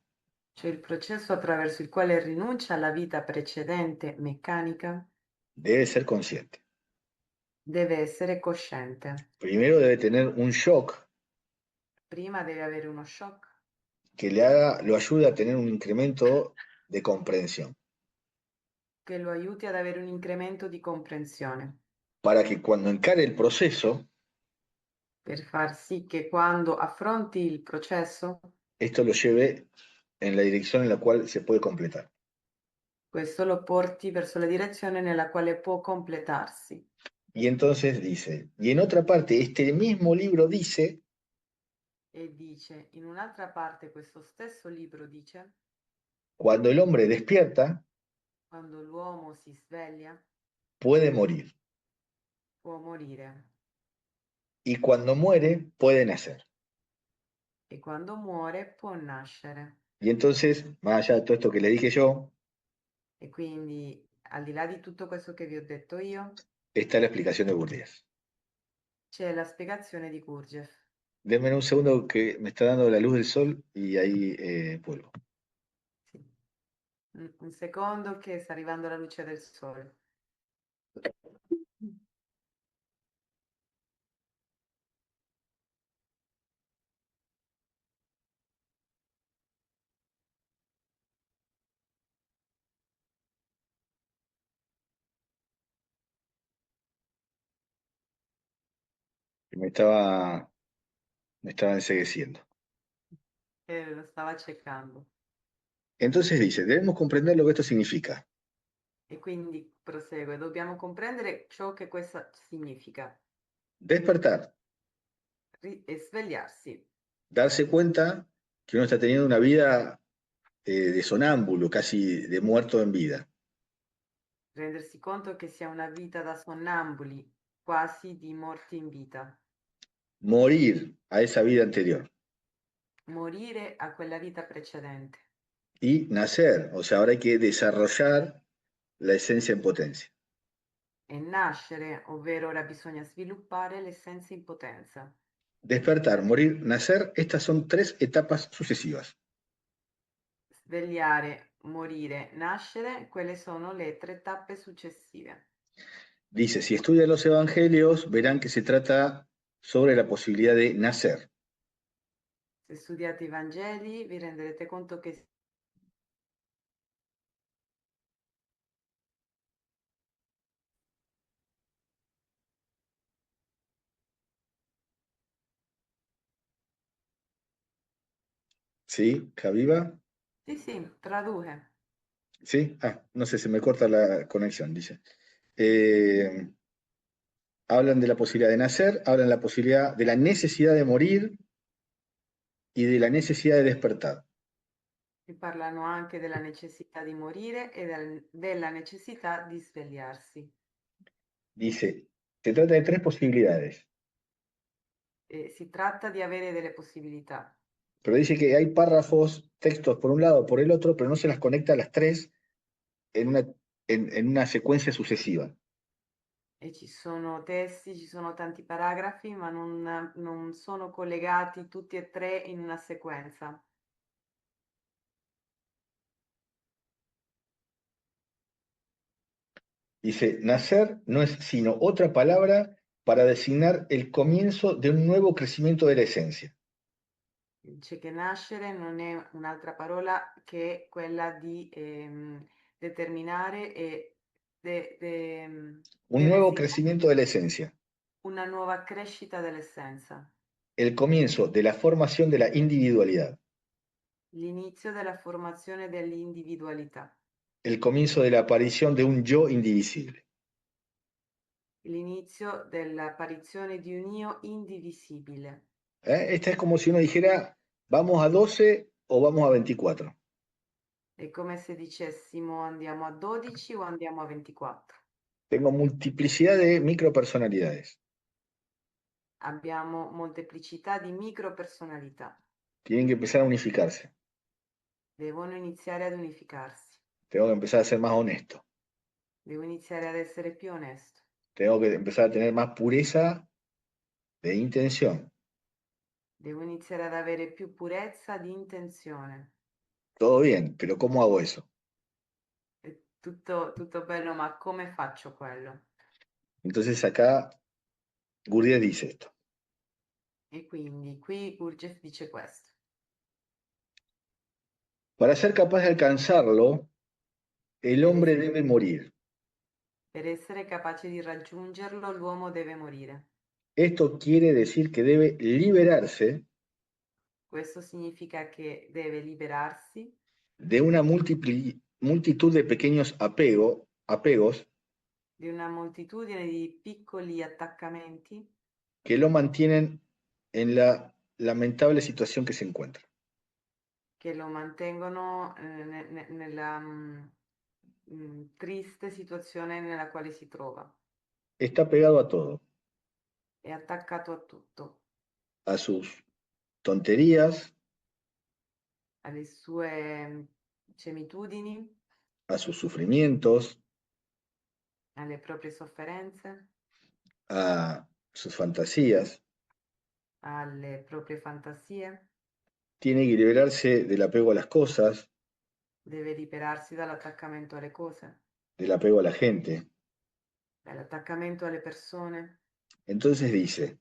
Cioè il processo attraverso il quale rinuncia alla vita precedente, meccanica, debe ser consciente. deve essere cosciente. Primero debe tener un shock Prima deve avere uno shock que lo ayude a tener un incremento de comprensión, che lo aiuti ad avere un incremento di comprensione, para que cuando encare el proceso, per far sì che quando affronti il processo, esto lo lleve en la dirección en la cual se puede completar. Questo lo porti verso la direzione nella quale può completarsi. Y entonces dice, y en otra parte, este mismo libro dice, E dice, in un'altra parte questo stesso libro dice, cuando el hombre despierta, quando l'uomo si sveglia, puede morir. può morire. Y cuando muere, puede nacer. E quando muore, può nascere. Y entonces, más allá de todo esto que le dije yo, E quindi, al di là di tutto questo che vi ho detto io, está la explicación de Gurdjieff. c'è la spiegazione di Gurdjieff. Denme un segundo que me está dando la luz del sol y ahí vuelvo. Sì. Un secondo che sta arrivando la luce del sole. Me estaba ensegueciendo. Che lo stava cercando. Entonces dice, debemos comprender lo que esto significa. E quindi prosegue, dobbiamo comprendere ciò che questo significa. Despertar, E svegliarsi, darse cuenta que uno está teniendo una vida de sonámbulo, casi de muerto en vida. rendersi conto che sia una vita da sonnambuli, quasi di morti in vita. Morir a esa vida anterior. Morire a quella vita precedente. Y nacer, o sea, ahora hay que desarrollar la esencia en potencia. E nascere, ovvero ora bisogna sviluppare l'essenza in potenza. Despertar, morir, nacer, estas son tres etapas sucesivas. Svegliare, morire, nascere, quelle sono le tre tappe successive. Dice, si estudian los evangelios, verán que se trata sobre la posibilidad de nacer. Se studiate i Vangeli vi renderete conto che ¿Sí? ¿Javiva? sì, traduce. ¿Sí? Ah, no sé, se me corta la conexión, dice. Hablan de la posibilidad de nacer, hablan de la posibilidad de la necesidad de morir y de la necesidad de despertar. Vi parlano anche della necessità di morire e della necessità di svegliarsi. Dice, se trata de tres posibilidades, E si tratta di avere delle possibilità. pero dice que hay párrafos, textos por un lado, por el otro, pero no se las conecta a las tres en en una secuencia sucesiva. E ci sono testi, ci sono tanti paragrafi, ma non sono collegati tutti e tre in una sequenza. Dice, nacer no es sino otra palabra para designar el comienzo de un nuevo crecimiento de la esencia. Dice che nascere non è un'altra parola che quella di determinare e Un nuevo designare crecimiento de la esencia. una nuova crescita dell'essenza, El comienzo de la formación de la individualidad. l'inizio della formazione dell'individualità, El comienzo de la aparición de un yo indivisible. l'inizio dell'apparizione di un io indivisibile. Esta es como si uno dijera, vamos a 12 o vamos a 24. È come se dicessimo andiamo a 12 o andiamo a 24. Tengo multiplicidad de micropersonalidades. Abbiamo molteplicità di micropersonalità. Tienen que empezar a unificarse. Devono iniziare ad unificarsi. Tengo que empezar a ser más honesto. Devo iniziare ad essere più onesto. Tengo que empezar a tener más pureza de intención. Devo iniziare ad avere più purezza di intenzione. Todo bien, pero ¿cómo hago eso? È tutto bello, ma come faccio quello? Entonces acá Gurdjieff dice esto. E quindi qui Gurdjieff dice questo. Para ser capaz de alcanzarlo, el Per, hombre es- debe morir. per essere capace di raggiungerlo, l'uomo deve morire. Esto quiere decir que debe liberarse Questo significa che deve liberarsi de una multitud de pequeños apegos di una moltitudine di piccoli attaccamenti que lo mantienen en la lamentable situación que se encuentra. che lo mantengono nella triste situazione nella quale si trova. Está pegado a todo, È attaccato a tutto, a sus tonterías, alle sue cemitudini, a sus sufrimientos, alle proprie sofferenze, a sus fantasías. alle proprie fantasie. Tiene que liberarse del apego a las cosas, Deve liberarsi dall'attaccamento alle cose, del apego a la gente. dall'attaccamento alle persone. Entonces dice,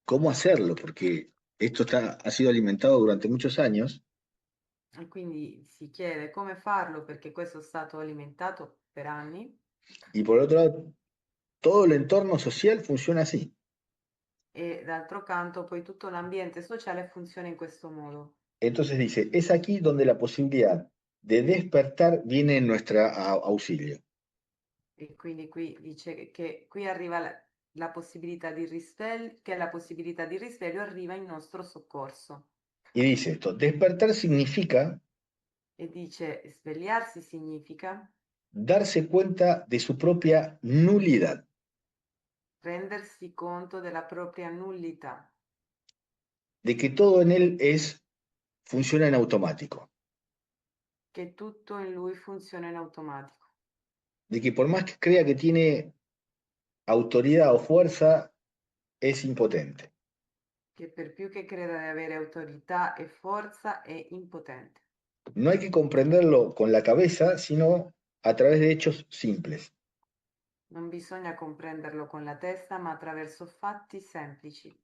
¿cómo hacerlo? Porque esto ha sido alimentado durante muchos años E quindi si chiede come farlo perché questo è stato alimentato per anni y por otro lado, todo el entorno social funciona así. e d'altro canto poi tutto l'ambiente sociale funziona in questo modo. Entonces dice, es aquí donde la posibilidad de despertar viene en nuestro auxilio. E quindi qui dice che qui arriva la possibilità di risveglio, che la possibilità di risveglio arriva in nostro soccorso. Y dice esto, despertar significa E dice svegliarsi significa darse cuenta de su propia nulidad, rendersi conto della propria nullità, de que todo en él funciona en automático, che tutto in lui funziona in automatico, de que por más que crea que tiene autoridad o fuerza, es impotente. che per più che creda di avere autorità e forza è impotente. No hay que comprenderlo con la cabeza, sino a través de hechos simples. Non bisogna comprenderlo con la testa, ma attraverso fatti semplici.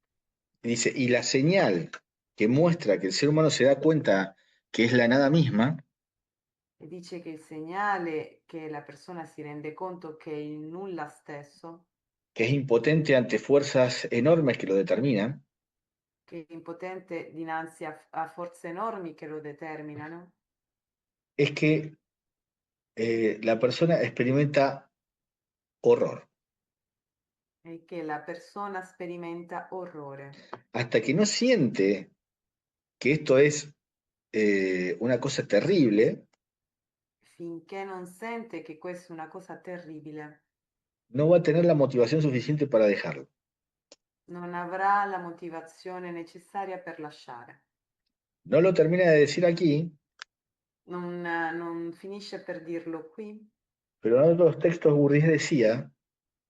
Dice, y la señal que muestra que el ser humano se da cuenta que es la nada misma, E dice che il segnale che la persona si rende conto che è il nulla stesso, que es impotente ante fuerzas enormes que lo determinan, che è impotente dinanzi a forze enormi che lo determinano, es que la persona experimenta horror. è che la persona sperimenta orrore. Hasta que no siente que esto es una cosa terrible, Finché non sente che questa è una cosa terribile, no va a tener la motivación suficiente para dejarlo. non avrà la motivazione necessaria per lasciare. No lo termina de decir aquí, Non finisce per dirlo qui, pero en otros textos Gurdjieff decía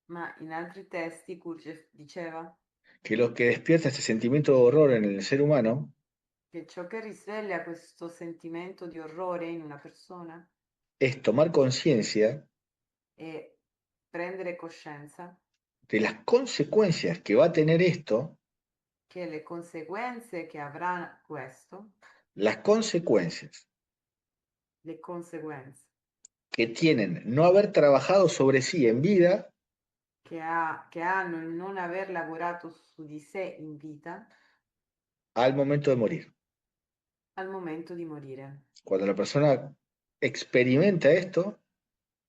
ma in altri testi Gurdjieff diceva que lo que despierta este sentimiento de horror en el ser humano che ciò che risveglia questo sentimento di orrore in una persona es tomar conciencia è prendere coscienza de las consecuencias que va a tener esto, che le conseguenze che avrà questo, las consecuencias le conseguenze que tienen no haber trabajado sobre sí en vida, che hanno il non aver lavorato su di sé in vita al momento de morir. al momento di morire. Cuando la persona experimenta esto,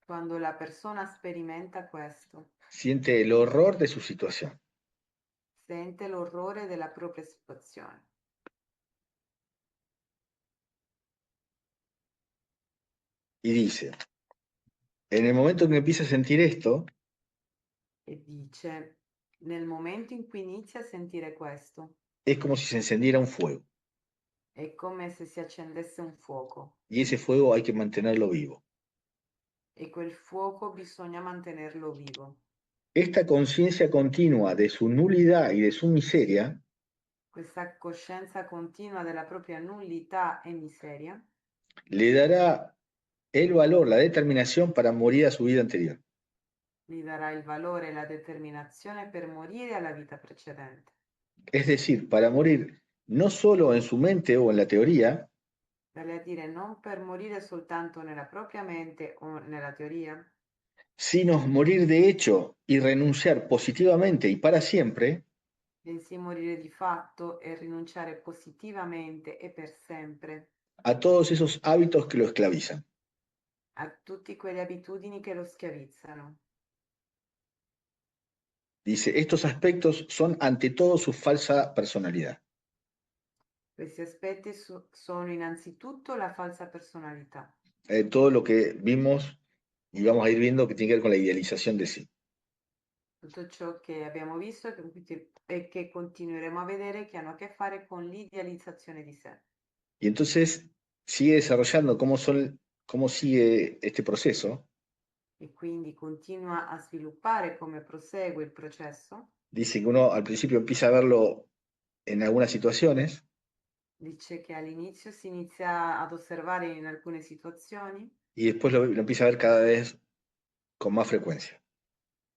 Quando la persona sperimenta questo, siente el horror de su situación. sente l'orrore della propria situazione. Y dice, en el momento que empieza a sentir esto, E dice, nel momento in cui inizia a sentire questo, es como si se encendiera un fuego. è come se si accendesse un fuoco Y ese fuego hay que mantenerlo vivo. e quel fuoco bisogna mantenerlo vivo. Esta conciencia continua de su nulidad y de su miseria Questa coscienza continua della propria nullità e miseria le dará el valor, la determinación para morir a su vida anterior. gli darà il valore e la determinazione per morire alla vita precedente. Es decir, para morir no solo en su mente o en la teoría, Vale a dire, non per morire soltanto nella propria mente o nella teoria, sino morir de hecho y renunciar positivamente y para siempre bensì morire di fatto e rinunciare positivamente e per sempre a todos esos hábitos que lo esclavizan. a tutte quelle abitudini che lo schiavizzano. Dice, estos aspectos son ante todo su falsa personalidad. Questi aspetti sono innanzitutto la falsa personalità, Todo lo que vimos y vamos a ir viendo que tiene que ver con la idealización de sí. tutto ciò che abbiamo visto e che continueremo a vedere che hanno a che fare con l'idealizzazione di sé. Y entonces sigue desarrollando cómo sigue este proceso. E quindi continua a sviluppare come prosegue il processo. Dice que uno al principio empieza a verlo en algunas situaciones Dice che all'inizio si inizia ad osservare in alcune situazioni y después lo empieza a ver cada vez con más frecuencia.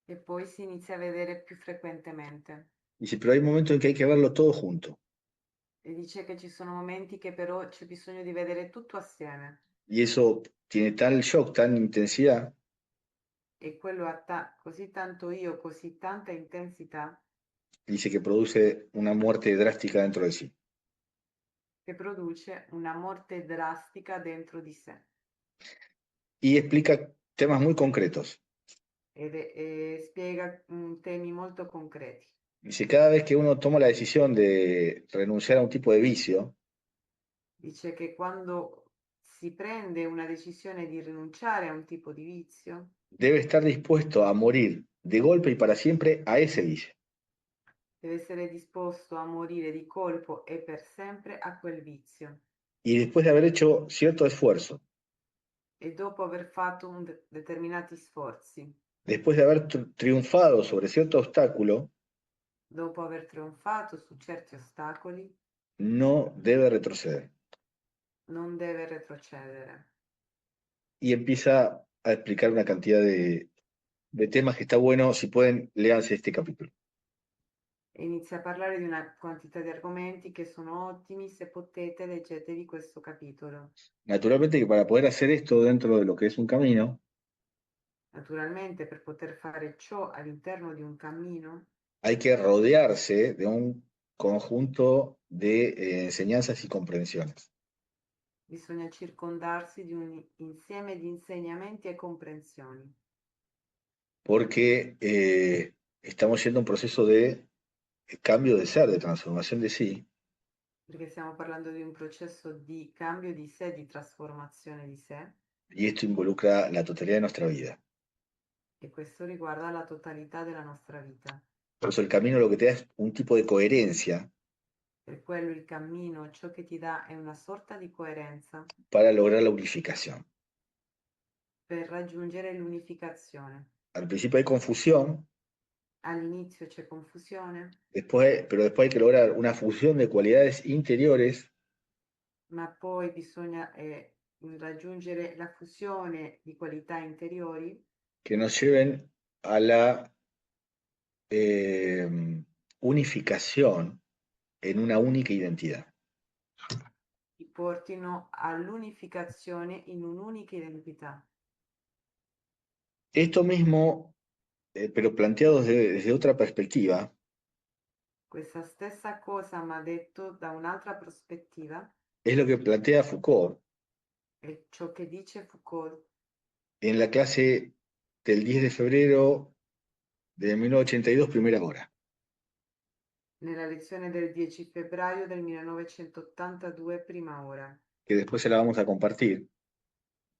e poi si inizia a vedere più frequentemente. Dice, pero hay momentos en que hay que verlo todo junto. E dice che ci sono momenti che però c'è bisogno di vedere tutto assieme Y eso tiene tal shock, tal intensidad, e quello ha così tanto io, così tanta intensità dice que produce una muerte drástica dentro de sí. che produce una morte drastica dentro di sé Y explica temas muy concretos. e spiega temi molto concreti. Dice, cada vez que uno toma la decisión de renunciar a un tipo de vicio, Dice che quando si prende una decisione di rinunciare a un tipo di vizio, debe estar dispuesto a morir de golpe y para siempre a ese vicio. deve essere disposto a morire di colpo e per sempre a quel vizio. Y después de haber hecho cierto esfuerzo, E dopo aver fatto determinati sforzi, después de haber triunfado sobre cierto obstáculo, dopo aver trionfato su certi ostacoli, no debe retroceder. non deve retrocedere. Y empieza a explicar una cantidad de temas que está bueno, si pueden, léanse este capítulo. E inizia a parlare di una quantità di argomenti che sono ottimi, se potete leggetevi questo capitolo. Naturalmente que para poder hacer esto dentro de lo que es un camino, Naturalmente per poter fare ciò all'interno di un cammino hay que rodearse de un conjunto de enseñanzas y comprensiones. bisogna circondarsi di un insieme di insegnamenti e comprensioni, Porque estamos yendo a un proceso de cambio de ser, de transformación de sí, perché stiamo parlando di un processo di cambio di sé, di trasformazione di sé, y esto involucra la totalidad de nuestra vida. e questo riguarda la totalità della nostra vita. Por eso el camino lo que te da es un tipo de coherencia Per quello il cammino, ciò che ti dà è una sorta di coerenza para lograr la unificación. per raggiungere l'unificazione. Al principio hay confusión, All'inizio c'è confusione, pero después hay que lograr una fusión de cualidades interiores ma poi bisogna raggiungere la fusione di qualità interiori que nos lleven a la eh, unificación en una única identidad. che portino all'unificazione in un'unica identità. Esto mismo, pero planteado desde otra perspectiva, Questa stessa cosa, ma detto da un'altra prospettiva, es lo que plantea Foucault è ciò che dice Foucault en la clase del 10 de febrero de 1982, primera hora, nella lezione del 10 febbraio del 1982, prima ora, que después se la vamos a compartir.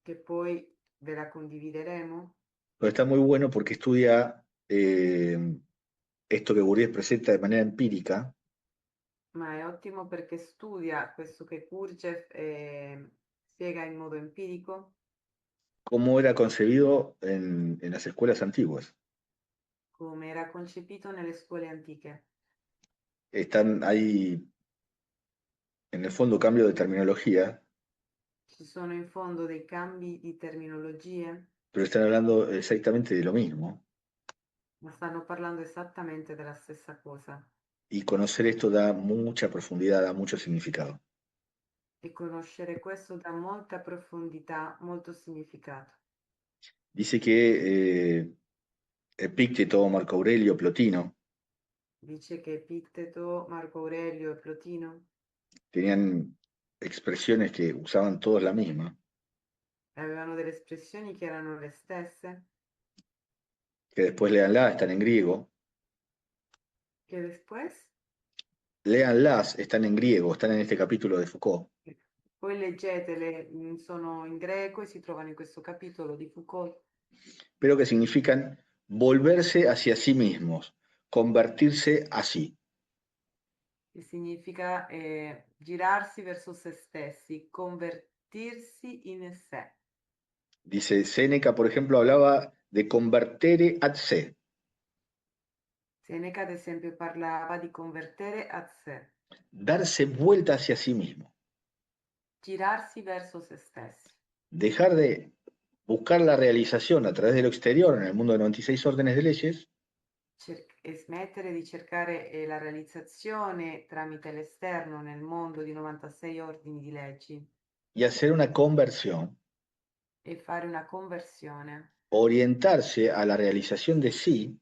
che poi ve la condivideremo, Pero está muy bueno porque estudia esto que Bourdieu presenta de manera empírica, ma è ottimo perché studia questo che Gurdjieff spiega in modo empirico, cómo era concebido en las escuelas antiguas. come era concepito nelle scuole antiche. Están ahí, en el fondo, cambio de terminología, Ci sono in fondo dei cambi di terminologie, pero están hablando exactamente de lo mismo. ma stanno parlando esattamente della stessa cosa. Y conocer esto da mucha profundidad, da mucho significado. E conoscere questo dà molta profondità, molto significato. Dice que Epicteto, Marco Aurelio, Plotino, Dice che Epitteto, Marco Aurelio e Plotino tenían expresiones que usaban todos la misma, avevano delle espressioni che erano le stesse, que después léanla, están en griego. che después Léanlas, están en griego, están en este capítulo de Foucault, poi leggetele, sono in greco e si trovano in questo capitolo di Foucault, pero que significan volverse hacia sí mismos, convertirse así. che significa girarsi verso se stessi, convertirsi in sé. Dice Séneca, por ejemplo, hablaba de convertere ad sé, Seneca, ad esempio, parlava di convertere a sé, darse vuelta hacia sí mismo, girarsi verso se stessi, dejar de buscar la realización a través de lo exterior en el mundo de 96 órdenes de leyes e smettere di cercare la realizzazione tramite l'esterno nel mondo di 96 ordini di leggi y hacer una conversión, e fare una conversione, orientarse a la realización de sí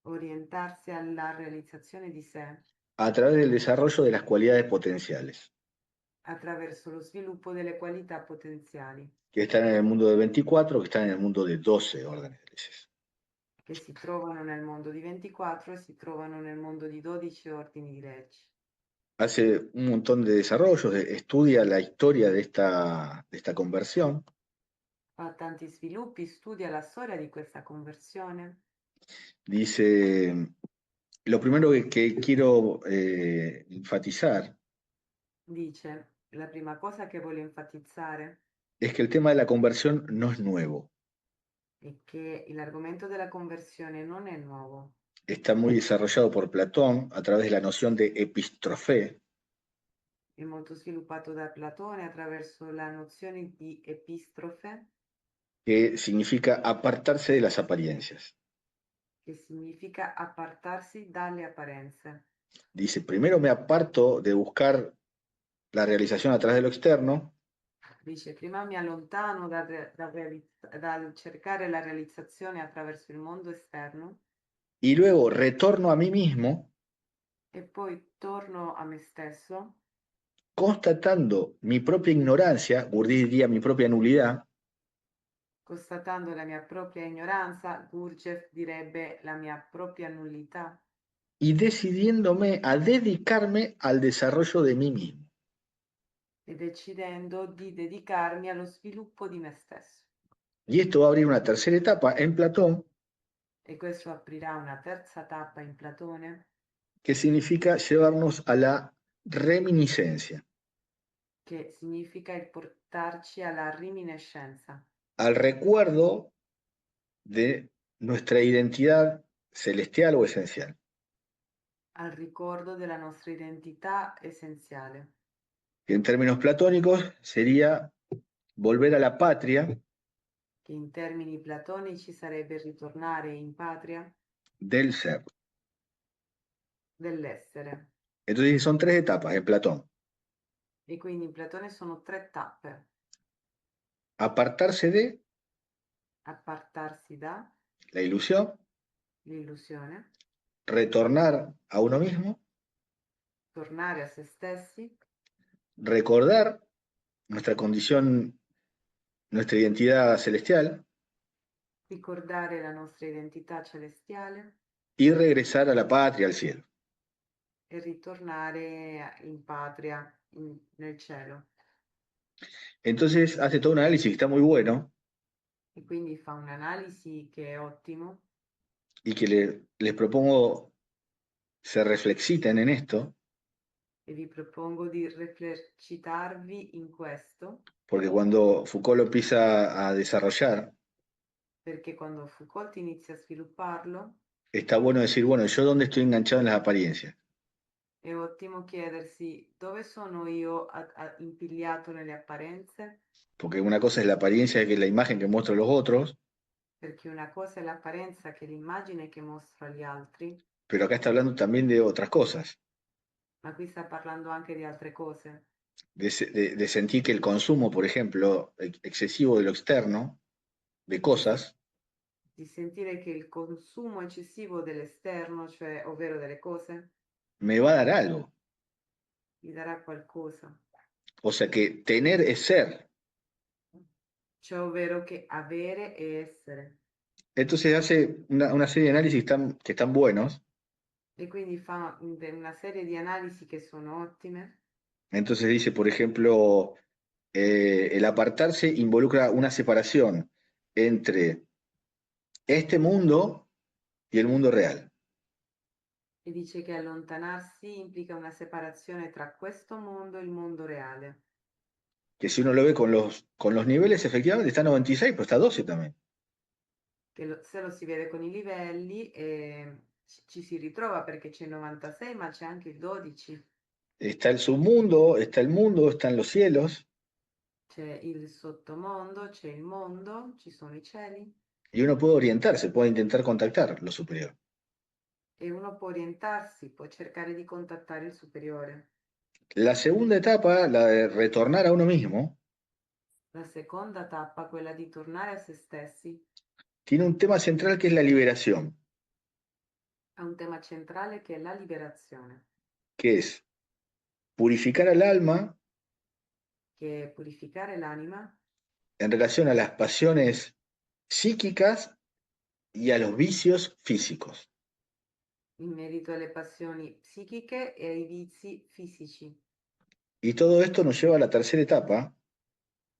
orientarsi alla realizzazione di sé a través del desarrollo de las cualidades potenciales, attraverso lo sviluppo delle qualità potenziali que están en el mundo de 24, que están en el mundo de 12 órdenes de leyes. che si trovano nel mondo di 24 e si trovano nel mondo di 12 ordini di leggi. Hace un montón de desarrollos, estudia la historia de esta conversión. Fa tanti sviluppi, studia la storia di questa conversione. Dice, lo primero que quiero enfatizar Dice, la prima cosa che voglio enfatizzare es que el tema de la conversión no es nuevo, è che l'argomento della conversione non è nuovo, está muy desarrollado por Platón a través de la noción de epistrofé, è molto sviluppato da Platone attraverso la nozione di epistrofe, que significa apartarse de las apariencias. che significa appartarsi dalle apparenze. Dice, primero me aparto de buscar la realización a través de lo externo, Dice, prima mi allontano dal cercare la realizzazione attraverso il mondo esterno y luego retorno a mí mismo e poi torno a me stesso, constatando mi propia ignorancia, Gurdjieff diría mi propia nulidad, constatando la mia propria ignoranza, Gurdjieff direbbe la mia propria nullità, y decidiéndome a dedicarme al desarrollo de mí mismo. e decidendo di dedicarmi allo sviluppo di me stesso. Y esto va a abrir una tercera etapa en Platón, E questo aprirà una terza tappa in Platone, que significa llevarnos a la reminiscencia, che significa il portarci alla riminiscenza, al recuerdo de nuestra identidad celestial o esencial. al ricordo della nostra identità essenziale, Que en términos platónicos sería volver a la patria che in termini platonici sarebbe ritornare in patria del ser. dell'essere. Entonces son tres etapas en Platón. E quindi in Platone sono tre tappe: Apartarse de appartarsi da la ilusión, l'illusione, retornar a uno mismo, tornare a se stessi, recordar nuestra condición, nuestra identidad celestial ricordare la nostra identità celestiale y regresar a la patria, al cielo. e ritornare in patria, nel cielo. Entonces hace todo un análisis que está muy bueno E quindi fa un'analisi che è ottimo y que les propongo se reflexiten en esto, e vi propongo di riflessitarvi in questo, porque cuando Foucault lo empieza a desarrollar, perché quando Foucault inizia a svilupparlo está bueno decir, bueno, ¿yo dónde estoy enganchado en las apariencias? è ottimo chiedersi dove sono io impigliato nelle apparenze, Porque una cosa es la apariencia, que es la imagen que muestro a los otros, perché una cosa è l'apparenza che è l'immagine che mostro agli altri, pero acá está hablando también de otras cosas, ma qui sta parlando anche di altre cose, de sentir que el consumo, por ejemplo, excesivo de lo externo, de di, cosas, di sentire che il consumo eccessivo dell'esterno, cioè ovvero delle cose, me va a dar algo. gli darà qualcosa, O sea que tener es ser. cioè ovvero che avere e essere. Entonces hace una serie de análisis que están buenos. E quindi fa una serie di analisi che sono ottime. Entonces dice, por ejemplo, el apartarse involucra una separación entre este mundo y el mundo real. E dice che allontanarsi implica una separazione tra questo mondo e il mondo reale. Que si uno lo ve con los niveles, efectivamente está 96, pero está 12 también. Che se lo si vede con i livelli ci si ritrova perché c'è il 96, ma c'è anche il 12. Está el submundo, está el mundo, están los cielos, C'è il sottomondo, c'è il mondo, ci sono i cieli y uno puede orientarse, puede intentar contactar lo superior. e uno può orientarsi, può cercare di contattare il superiore. La segunda etapa, la de retornar a uno mismo, La seconda tappa, quella di tornare a se stessi, tiene un tema central que es la liberación, ha un tema centrale che è la liberazione, que es purificar al alma che è purificare l'anima en relación a las pasiones psíquicas y a los vicios físicos. in merito alle passioni psichiche e ai vizi fisici. Y todo esto nos lleva a la tercera etapa,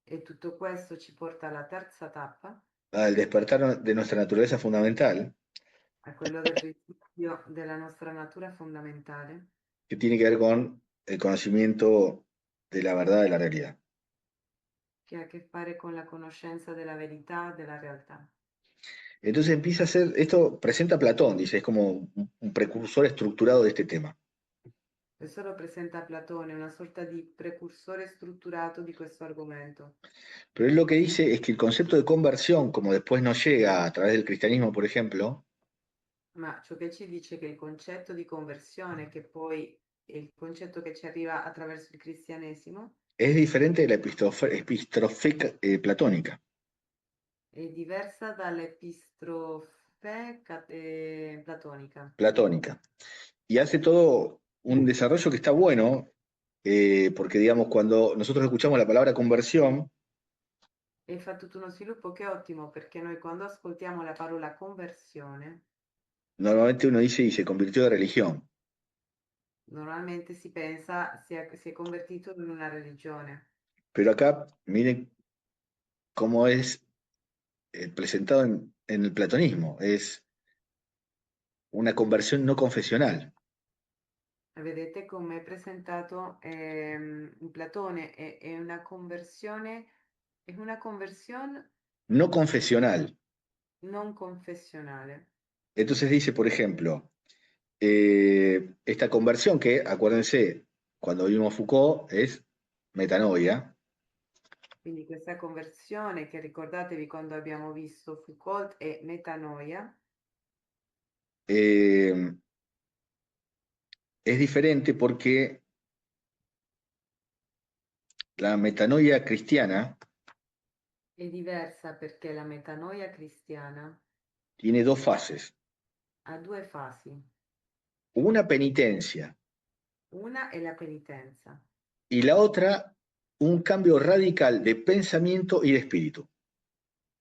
E tutto questo ci porta alla terza tappa, al despertar de nuestra naturaleza fundamental, a quello del risveglio della nostra natura fondamentale, que tiene que ver con el conocimiento de la verdad de la realidad. che ha a che fare con la conoscenza della verità, della realtà. Entonces empieza a ser, esto presenta a Platón, dice, es como un precursor estructurado de este tema. Questo lo presenta Platone, una sorta di precursore strutturato di questo argomento. Pero él lo que dice es que el concepto de conversión, como después nos llega a través del cristianismo, por ejemplo, Ma ciò che ci dice che il concetto di conversione, che poi è il concetto che ci arriva attraverso il cristianesimo, es diferente de la epistrofe platónica. è diversa dall'epistrofe platonica. Platónica. Y hace todo un desarrollo que está bueno, porque digamos, cuando nosotros escuchamos la palabra conversión, E fa tutto uno sviluppo che è ottimo perché noi quando ascoltiamo la parola conversione, normalmente uno dice y se convirtió de religión. normalmente si pensa si è convertito in una religione. Pero acá, miren cómo es presentado en el platonismo, es una conversión no confesional. Vedete come è presentato in Platone, è una conversione, è una conversione No confesional. non confessionale. Entonces dice, por ejemplo, esta conversión que, acuérdense, cuando vimos Foucault, es metanoia. Quindi questa conversione che ricordatevi quando abbiamo visto Foucault è metanoia, eh, es diferente porque la metanoia cristiana è diversa perché la metanoia cristiana tiene dos fases. ha due fasi. Una penitencia Una è la penitenza y la otra un cambio radical de pensamiento y de espíritu.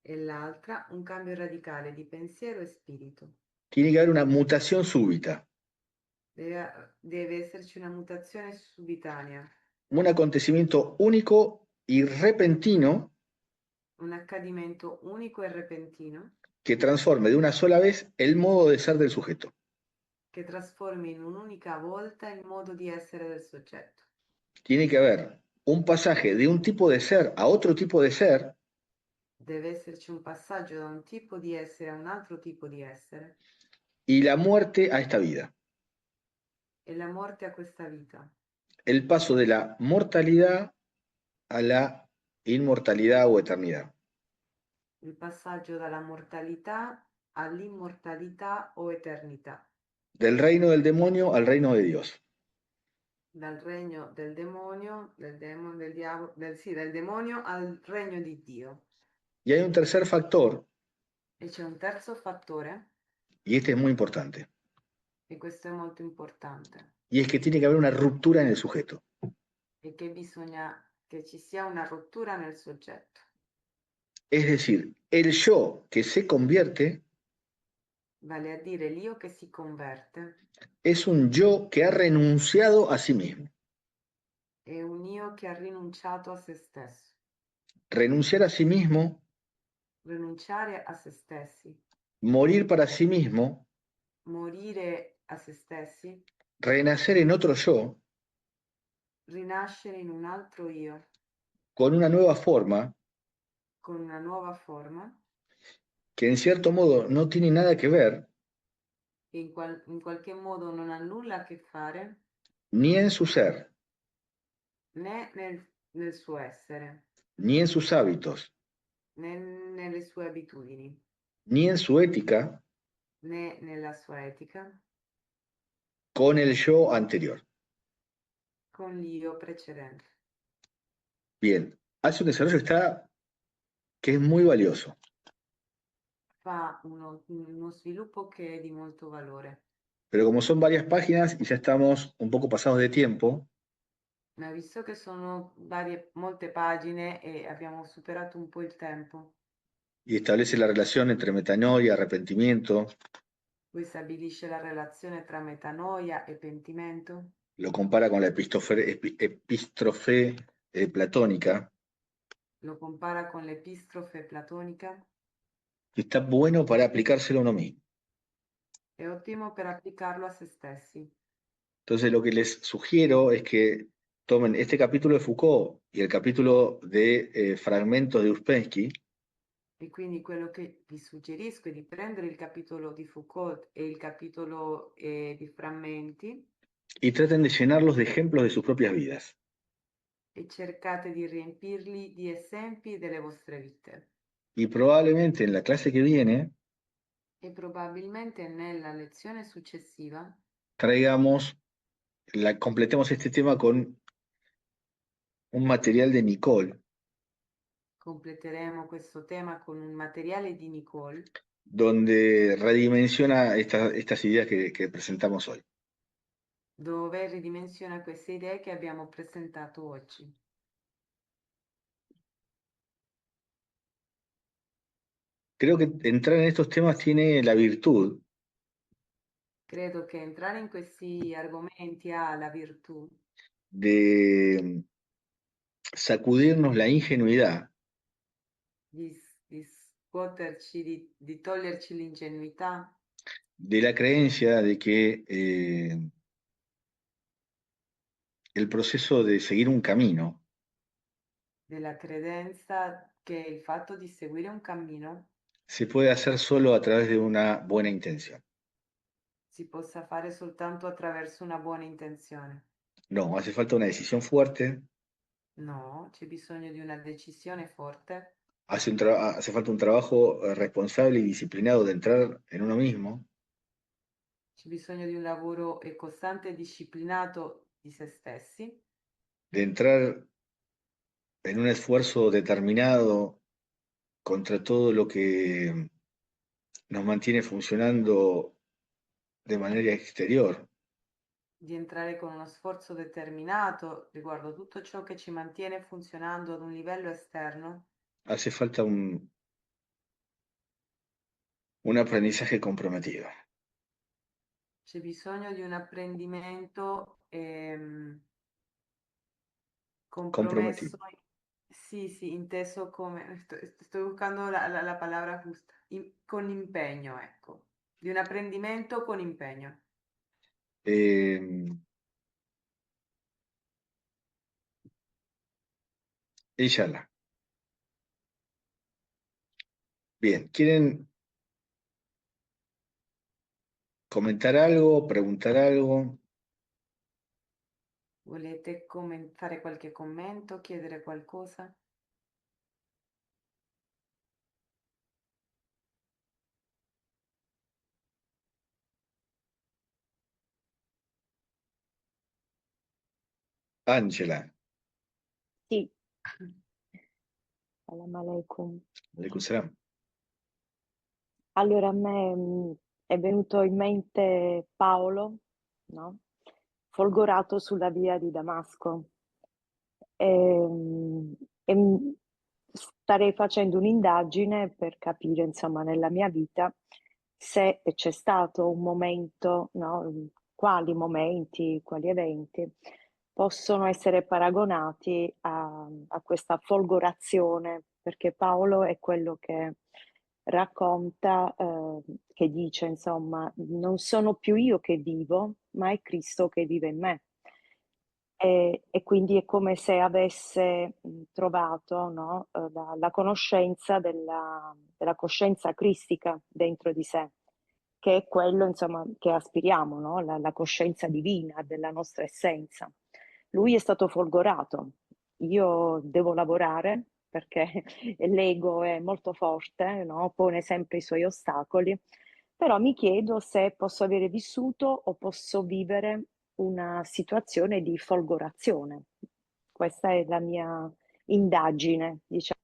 e l'altra un cambio radicale di pensiero e spirito. Tiene que haber una mutación súbita, Deve esserci una mutazione subitanea, un acontecimiento único y repentino un accadimento unico e repentino que transforme de una sola vez el modo de ser del sujeto. che trasformi in un'unica volta il modo di essere del soggetto. Tiene que haber un pasaje de un tipo de ser a otro tipo de ser Deve esserci un passaggio da un tipo di essere a un altro tipo di essere y la muerte a esta vida. e la morte a questa vita. El paso de la mortalidad a la inmortalidad o eternidad. Il passaggio dalla mortalità all'immortalità o eternità, Del reino del demonio al reino de Dios. dal regno del demonio, del diavolo, sì, del demonio al regno di Dio. Y hay un tercer factor E c'è un terzo fattore, y este es muy importante, e questo è molto importante, y es que tiene que haber una ruptura en el sujeto. è che bisogna che ci sia una rottura nel soggetto. Es decir, el yo que se convierte Vale a dire l'io che si converte es un yo que ha renunciado a sí mismo. è un io che ha rinunciato a se stesso. Renunciar a sí mismo, Rinunciare a se stessi, morir para sí mismo, morire a se stessi, renacer en otro yo, rinascere in un altro io, con una nueva forma, con una nuova forma, que en cierto modo no tiene nada que ver che in qualche modo non ha nulla a che fare ni en su ser, né nel suo essere, ni en sus hábitos, né nelle sue abitudini, ni en su ética né nella sua etica, con el yo anterior. con l'io precedente. Bien, hace un desarrollo que es muy valioso, Fa uno sviluppo che è di molto valore. pero como son varias páginas y ya estamos un poco pasados de tiempo, Ma visto che sono molte pagine e abbiamo superato un po' il tempo, y establece la relación entre metanoia, arrepentimiento, poi stabilisce la relazione tra metanoia e pentimento, lo compara con la epístrofe platónica, lo compara con l'epistrofe platonica, y está bueno para aplicárselo a uno mismo. è ottimo per applicarlo a se stessi. Entonces lo que les sugiero es que tomen este capítulo de Foucault y el capítulo de fragmentos de Uspensky E quindi quello che vi suggerisco è di prendere il capitolo di Foucault e il capitolo di frammenti y traten de llenarlos de ejemplos de sus propias vidas. e cercate di riempirli di esempi delle vostre vite. Y probablemente en la clase que viene E probabilmente nella lezione successiva completemos este tema con un material de Nicole, completeremo questo tema con un materiale di Nicole donde redimensiona estas ideas que presentamos hoy. dove ridimensiona queste idee che abbiamo presentato oggi. Creo que entrar en estos temas tiene la virtud Credo che entrare in questi argomenti ha la virtù de sacudirnos la ingenuidad di scuoterci, di toglierci l'ingenuità de la creencia de que el proceso de seguir un camino della credenza che il fatto di seguire un cammino se puede hacer solo a través de una buena intención. si possa fare soltanto attraverso una buona intenzione. No, hace falta una decisión fuerte, No, c'è bisogno di una decisione forte, hace falta un trabajo responsable y disciplinado de entrar en uno mismo, c'è bisogno di un lavoro costante e disciplinato di se stessi, de entrar en un esfuerzo determinado contra todo lo que nos mantiene funcionando de manera exterior. di entrare con uno sforzo determinato riguardo tutto ciò che ci mantiene funzionando ad un livello esterno. Hace falta un aprendizaje comprometido. C'è bisogno di un apprendimento compromesso, Comprometido. sì, sì, inteso come, sto buscando la parola giusta, con impegno, ecco, di un apprendimento con impegno. Eh, Inshallah. Bien, ¿quieren comentar algo, preguntar algo? Volete fare qualche commento, chiedere qualcosa? Ángela, Sì, salam alaikum. alaikum salam. Allora a me, è venuto in mente Paolo, no, folgorato sulla via di Damasco. Ehm, e, starei facendo un'indagine per capire, insomma, nella mia vita se c'è stato un momento, no, quali momenti, quali eventi possono essere paragonati a questa folgorazione, perché Paolo è quello che racconta, che dice, insomma, non sono più io che vivo, ma è Cristo che vive in me. E quindi è come se avesse, trovato, no, la conoscenza della coscienza cristica dentro di sé, che è quello insomma che aspiriamo, no, la coscienza divina della nostra essenza. Lui è stato folgorato. Io devo lavorare perché l'ego è molto forte, no, pone sempre i suoi ostacoli, però mi chiedo se posso avere vissuto o posso vivere una situazione di folgorazione. Questa è la mia indagine, diciamo.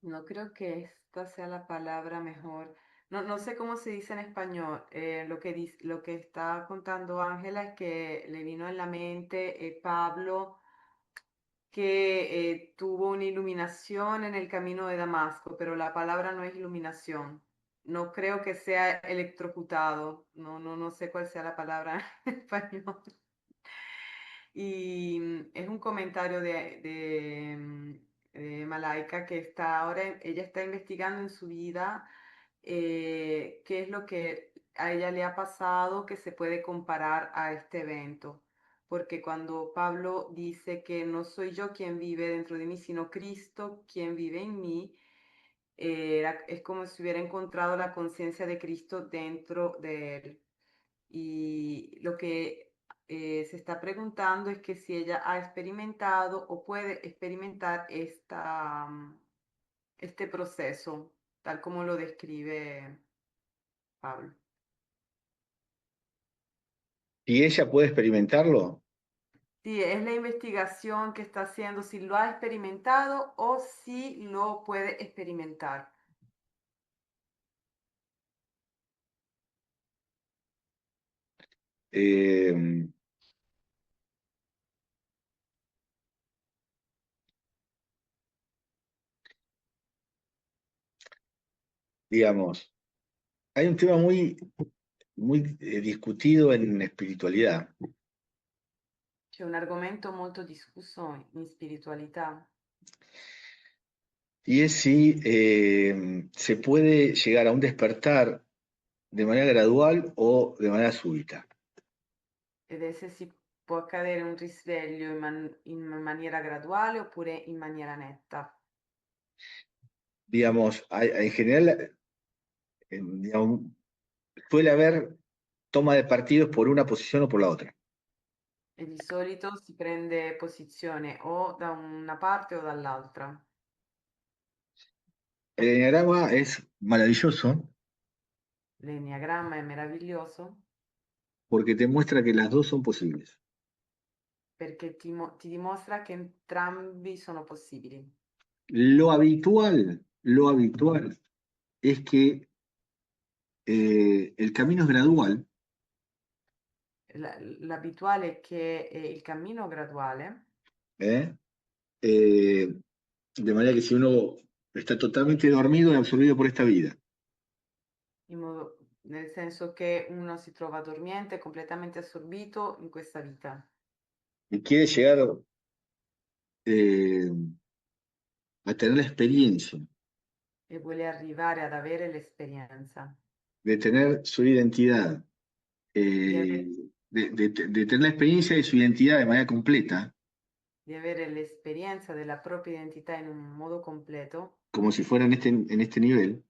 No creo que esta sea la palabra mejor. No, no sé cómo se dice en español. Lo que está contando Ángela es que le vino en la mente Pablo que tuvo una iluminación en el camino de Damasco, pero la palabra no es iluminación. No creo que sea electrocutado. No, no, no sé cuál sea la palabra en español. Y es un comentario de Malaika que está ahora, ella está investigando en su vida qué es lo que a ella le ha pasado que se puede comparar a este evento. Porque cuando Pablo dice que no soy yo quien vive dentro de mí, sino Cristo quien vive en mí, es como si hubiera encontrado la conciencia de Cristo dentro de él. Y lo que se está preguntando es que si ella ha experimentado o puede experimentar este proceso, tal como lo describe Pablo. ¿Y ella puede experimentarlo? Sí, es la investigación que está haciendo, si lo ha experimentado o si lo puede experimentar. Eh, digamos, hay un tema muy discutido en espiritualidad, C'è un argomento molto discusso in spiritualità y es si se puede llegar a un despertar de manera gradual o de manera súbita. ed è se si può accadere un risveglio in maniera graduale oppure in maniera netta. Digamos, en general, digamos, suele haber toma de partidos por una posición o por la otra. E di solito si prende posizione o da una parte o dall'altra. El enneagrama es maravilloso L'enneagramma è meraviglioso porque te muestra que las dos son posibles. perché ti dimostra che entrambi sono possibili. Lo habitual es que el camino es gradual, L'abituale è che il cammino graduale, ¿eh? Eh, de manera que si uno está totalmente dormido y absorbido por esta vida nel senso che uno si trova dormiente, completamente assorbito in questa vita y quiere llegar eh, a tener la experiencia e vuole arrivare ad avere l'esperienza de tener su identidad, di, eh, de tener la experiencia de su identidad de manera completa, di avere l'esperienza della propria identità in un modo completo, como si fuera en este nivel,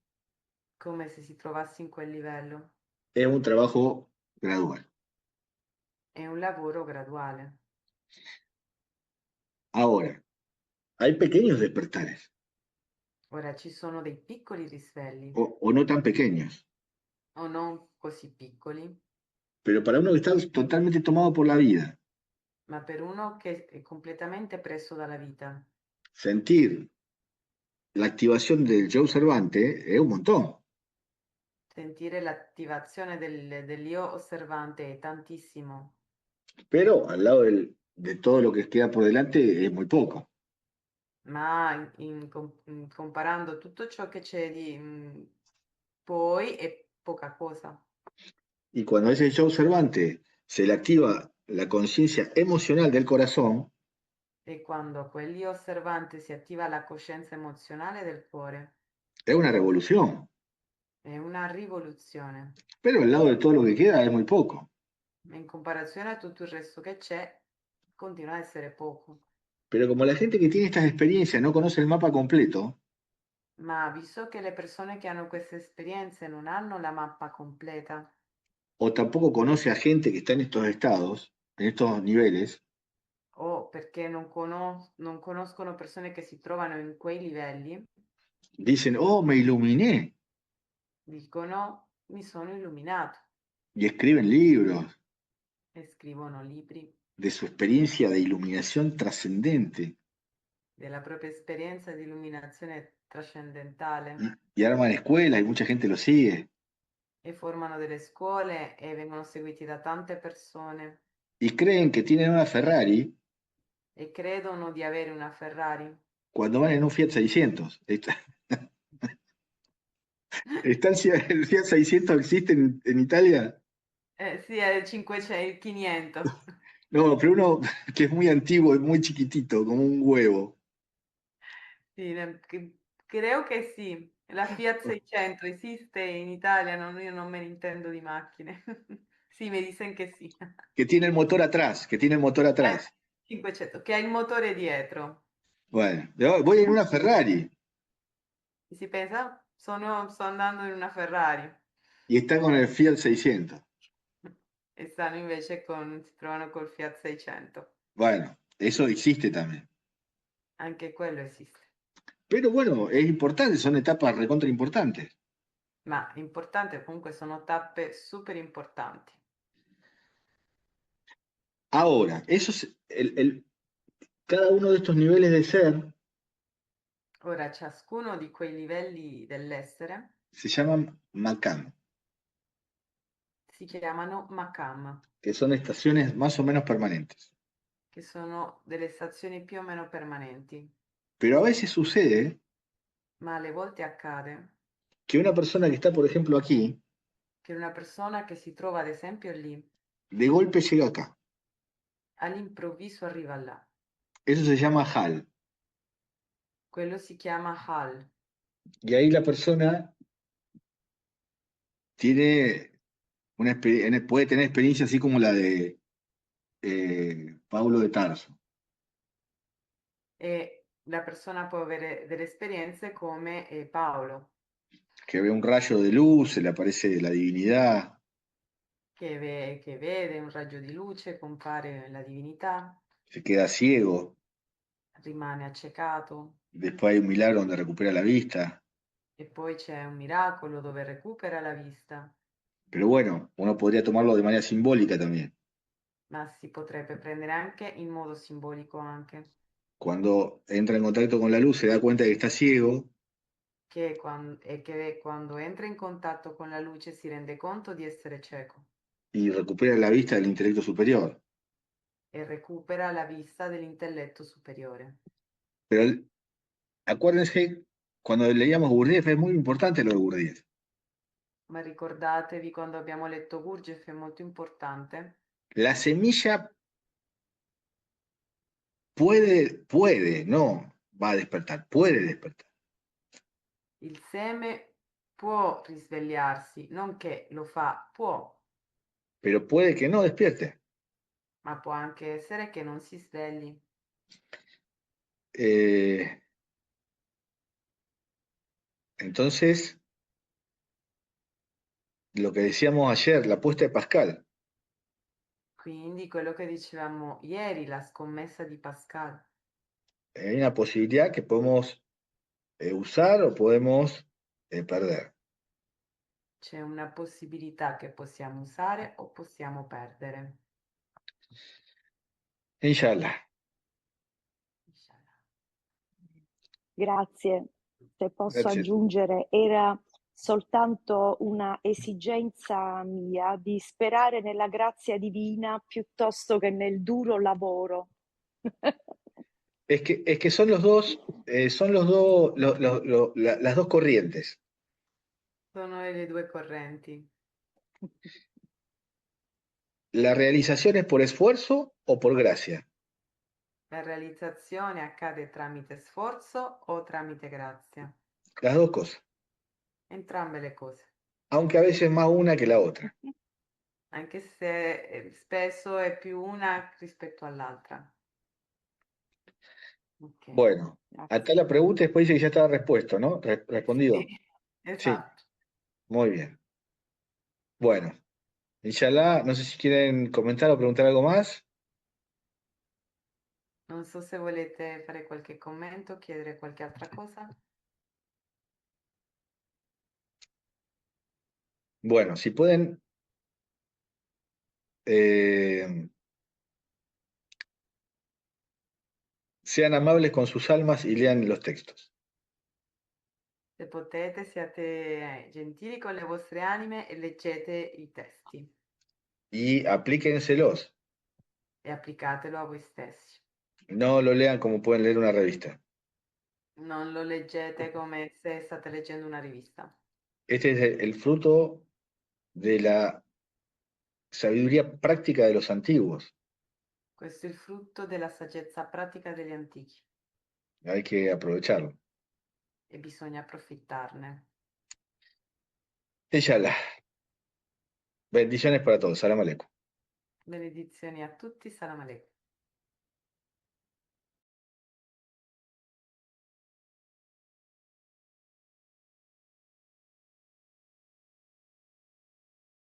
come se si trovasse in quel livello. es un trabajo gradual. È un lavoro graduale. Ahora, hay pequeños despertares, Ora ci sono dei piccoli risvegli, o no tan pequeños. o non così piccoli, Pero para uno que está totalmente tomado por la vida, ma per uno che è completamente preso dalla vita, sentir la activación del yo observante es un montón. sentire l'attivazione dell'io osservante è tantissimo, Pero al lado de todo lo que queda por delante es muy poco. ma comparando tutto ciò che c'è di poi è poca cosa. Y cuando a ese yo observante se le activa la conciencia emocional del corazón, E quando a quell'io osservante si attiva la coscienza emozionale del cuore, es una revolución. è una rivoluzione. Pero al lado de todo lo que queda es muy poco. Ma in comparazione a tutto il resto che c'è, continua a essere poco. Pero como la gente que tiene estas experiencias no conoce el mapa completo, Ma visto che le persone che hanno queste esperienze non hanno la mappa completa, o tampoco conoce a gente que está en estos estados, en estos niveles, o perché non conoscono persone che si trovano in quei livelli, dicen, oh, me iluminé, dicono mi sono illuminato y escriben libros e scrivono libri de su experiencia de iluminación trascendente della propria esperienza di illuminazione trascendentale y arman escuelas y mucha gente lo sigue. e formano delle scuole e vengono seguiti da tante persone Y creen que tienen una Ferrari e credono di avere una Ferrari. cuando van en un Fiat 600. ¿Está el Fiat 600 existe en Italia? Sì, è il 500, il 500. No, pero uno que es muy antiguo, es muy chiquitito, como un huevo. Sì, creo che sì. La Fiat 600 esiste in Italia, io non me ne intendo di macchine. Sì, mi dicen che sì. Que tiene el motor atrás, que tiene el motor atrás. 500, che ha il motore dietro. Bueno, voy en una Ferrari E si pensa, sto andando in una Ferrari. y está con el Fiat 600. E stanno invece si trovano col Fiat 600. Bueno, eso existe también. Anche quello esiste. Pero bueno, es importante, son etapas recontra importantes. Ma l'importante comunque sono tappe super importanti. Ahora, cada uno de estos niveles de ser Ora, ciascuno di quei livelli dell'essere se llaman Makam, si chiamano Makam, que son estaciones más o menos permanentes. che sono delle stazioni più o meno permanenti, Pero a veces sucede ma alle volte accade que una persona que está, por ejemplo, aquí, che una persona che si trova ad esempio lì, de golpe llega acá. all'improvviso arriva là. Eso se llama Hal. Quello si chiama Hal Y ahí la persona tiene puede tener experiencia así como la de Paulo de Tarso, e la persona può avere delle esperienze come Paolo, que ve un rayo de luz, se le aparece la divinidad, che vede un raggio di luce, compare la divinità, se queda ciego, rimane accecato después hay un milagro donde recupera la vista. e poi c'è un miracolo dove recupera la vista. Pero bueno, uno podría tomarlo de manera simbólica también. Ma si potrebbe prendere anche in modo simbolico anche, Cuando entra en contacto con la luz se da cuenta de que está ciego che quando entra in contatto con la luce si rende conto di essere cieco y recupera la vista del intelecto superior. e recupera la vista dell'intelletto superiore. Pero acuérdense, cuando leíamos Gurdjieff es muy importante lo de Gurdjieff. Ma ricordatevi quando abbiamo letto Gurdjieff è molto importante. La semilla no va a despertar, puede despertar. Il seme può risvegliarsi, non che lo fa, può, Pero puede que no despierte. ma può anche essere che non si svegli. Entonces, lo que decíamos ayer, la apuesta de Pascal, Quindi quello che dicevamo ieri, la scommessa di Pascal. hay una posibilidad que podemos usar o podemos perder. C'è una possibilità che possiamo usare o possiamo perdere. Inshallah. Inshallah. Grazie. Se posso Grazie a te. aggiungere, era soltanto una esigenza mia di sperare nella grazia divina piuttosto che nel duro lavoro. Es que son los dos, las dos corrientes. Sono le due correnti. ¿La realización es por esfuerzo o por gracia? La realizzazione accade tramite sforzo o tramite grazia. Las dos cosas. Entrambe le cose. Aunque a veces más una que la otra. Anche se spesso è più una rispetto all'altra. Ok, Bueno, Grazie. acá la pregunta después dice que ya estaba respuesto, ¿no? Respondido. sì, esatto. Muy bien. Bueno, inshallah, no sé si quieren comentar o preguntar algo más. Non so se volete fare qualche commento, chiedere qualche altra cosa. Bueno, si pueden, sean amables con sus almas y lean los textos. Se potete, siate gentili con le vostre anime e leggete i testi Y aplíquenselos. e applicatelo a voi stessi. No lo lean como pueden leer una revista. Non lo leggete come se state leggendo una rivista. Este es el fruto de la sabiduría práctica de los antiguos. Questo è il frutto della saggezza pratica degli antichi Hay que aprovecharlo. e bisogna approfittarne. Inshallah. Bendiciones para todos. Salam aleikum. Benedizioni a tutti, salam aleikum.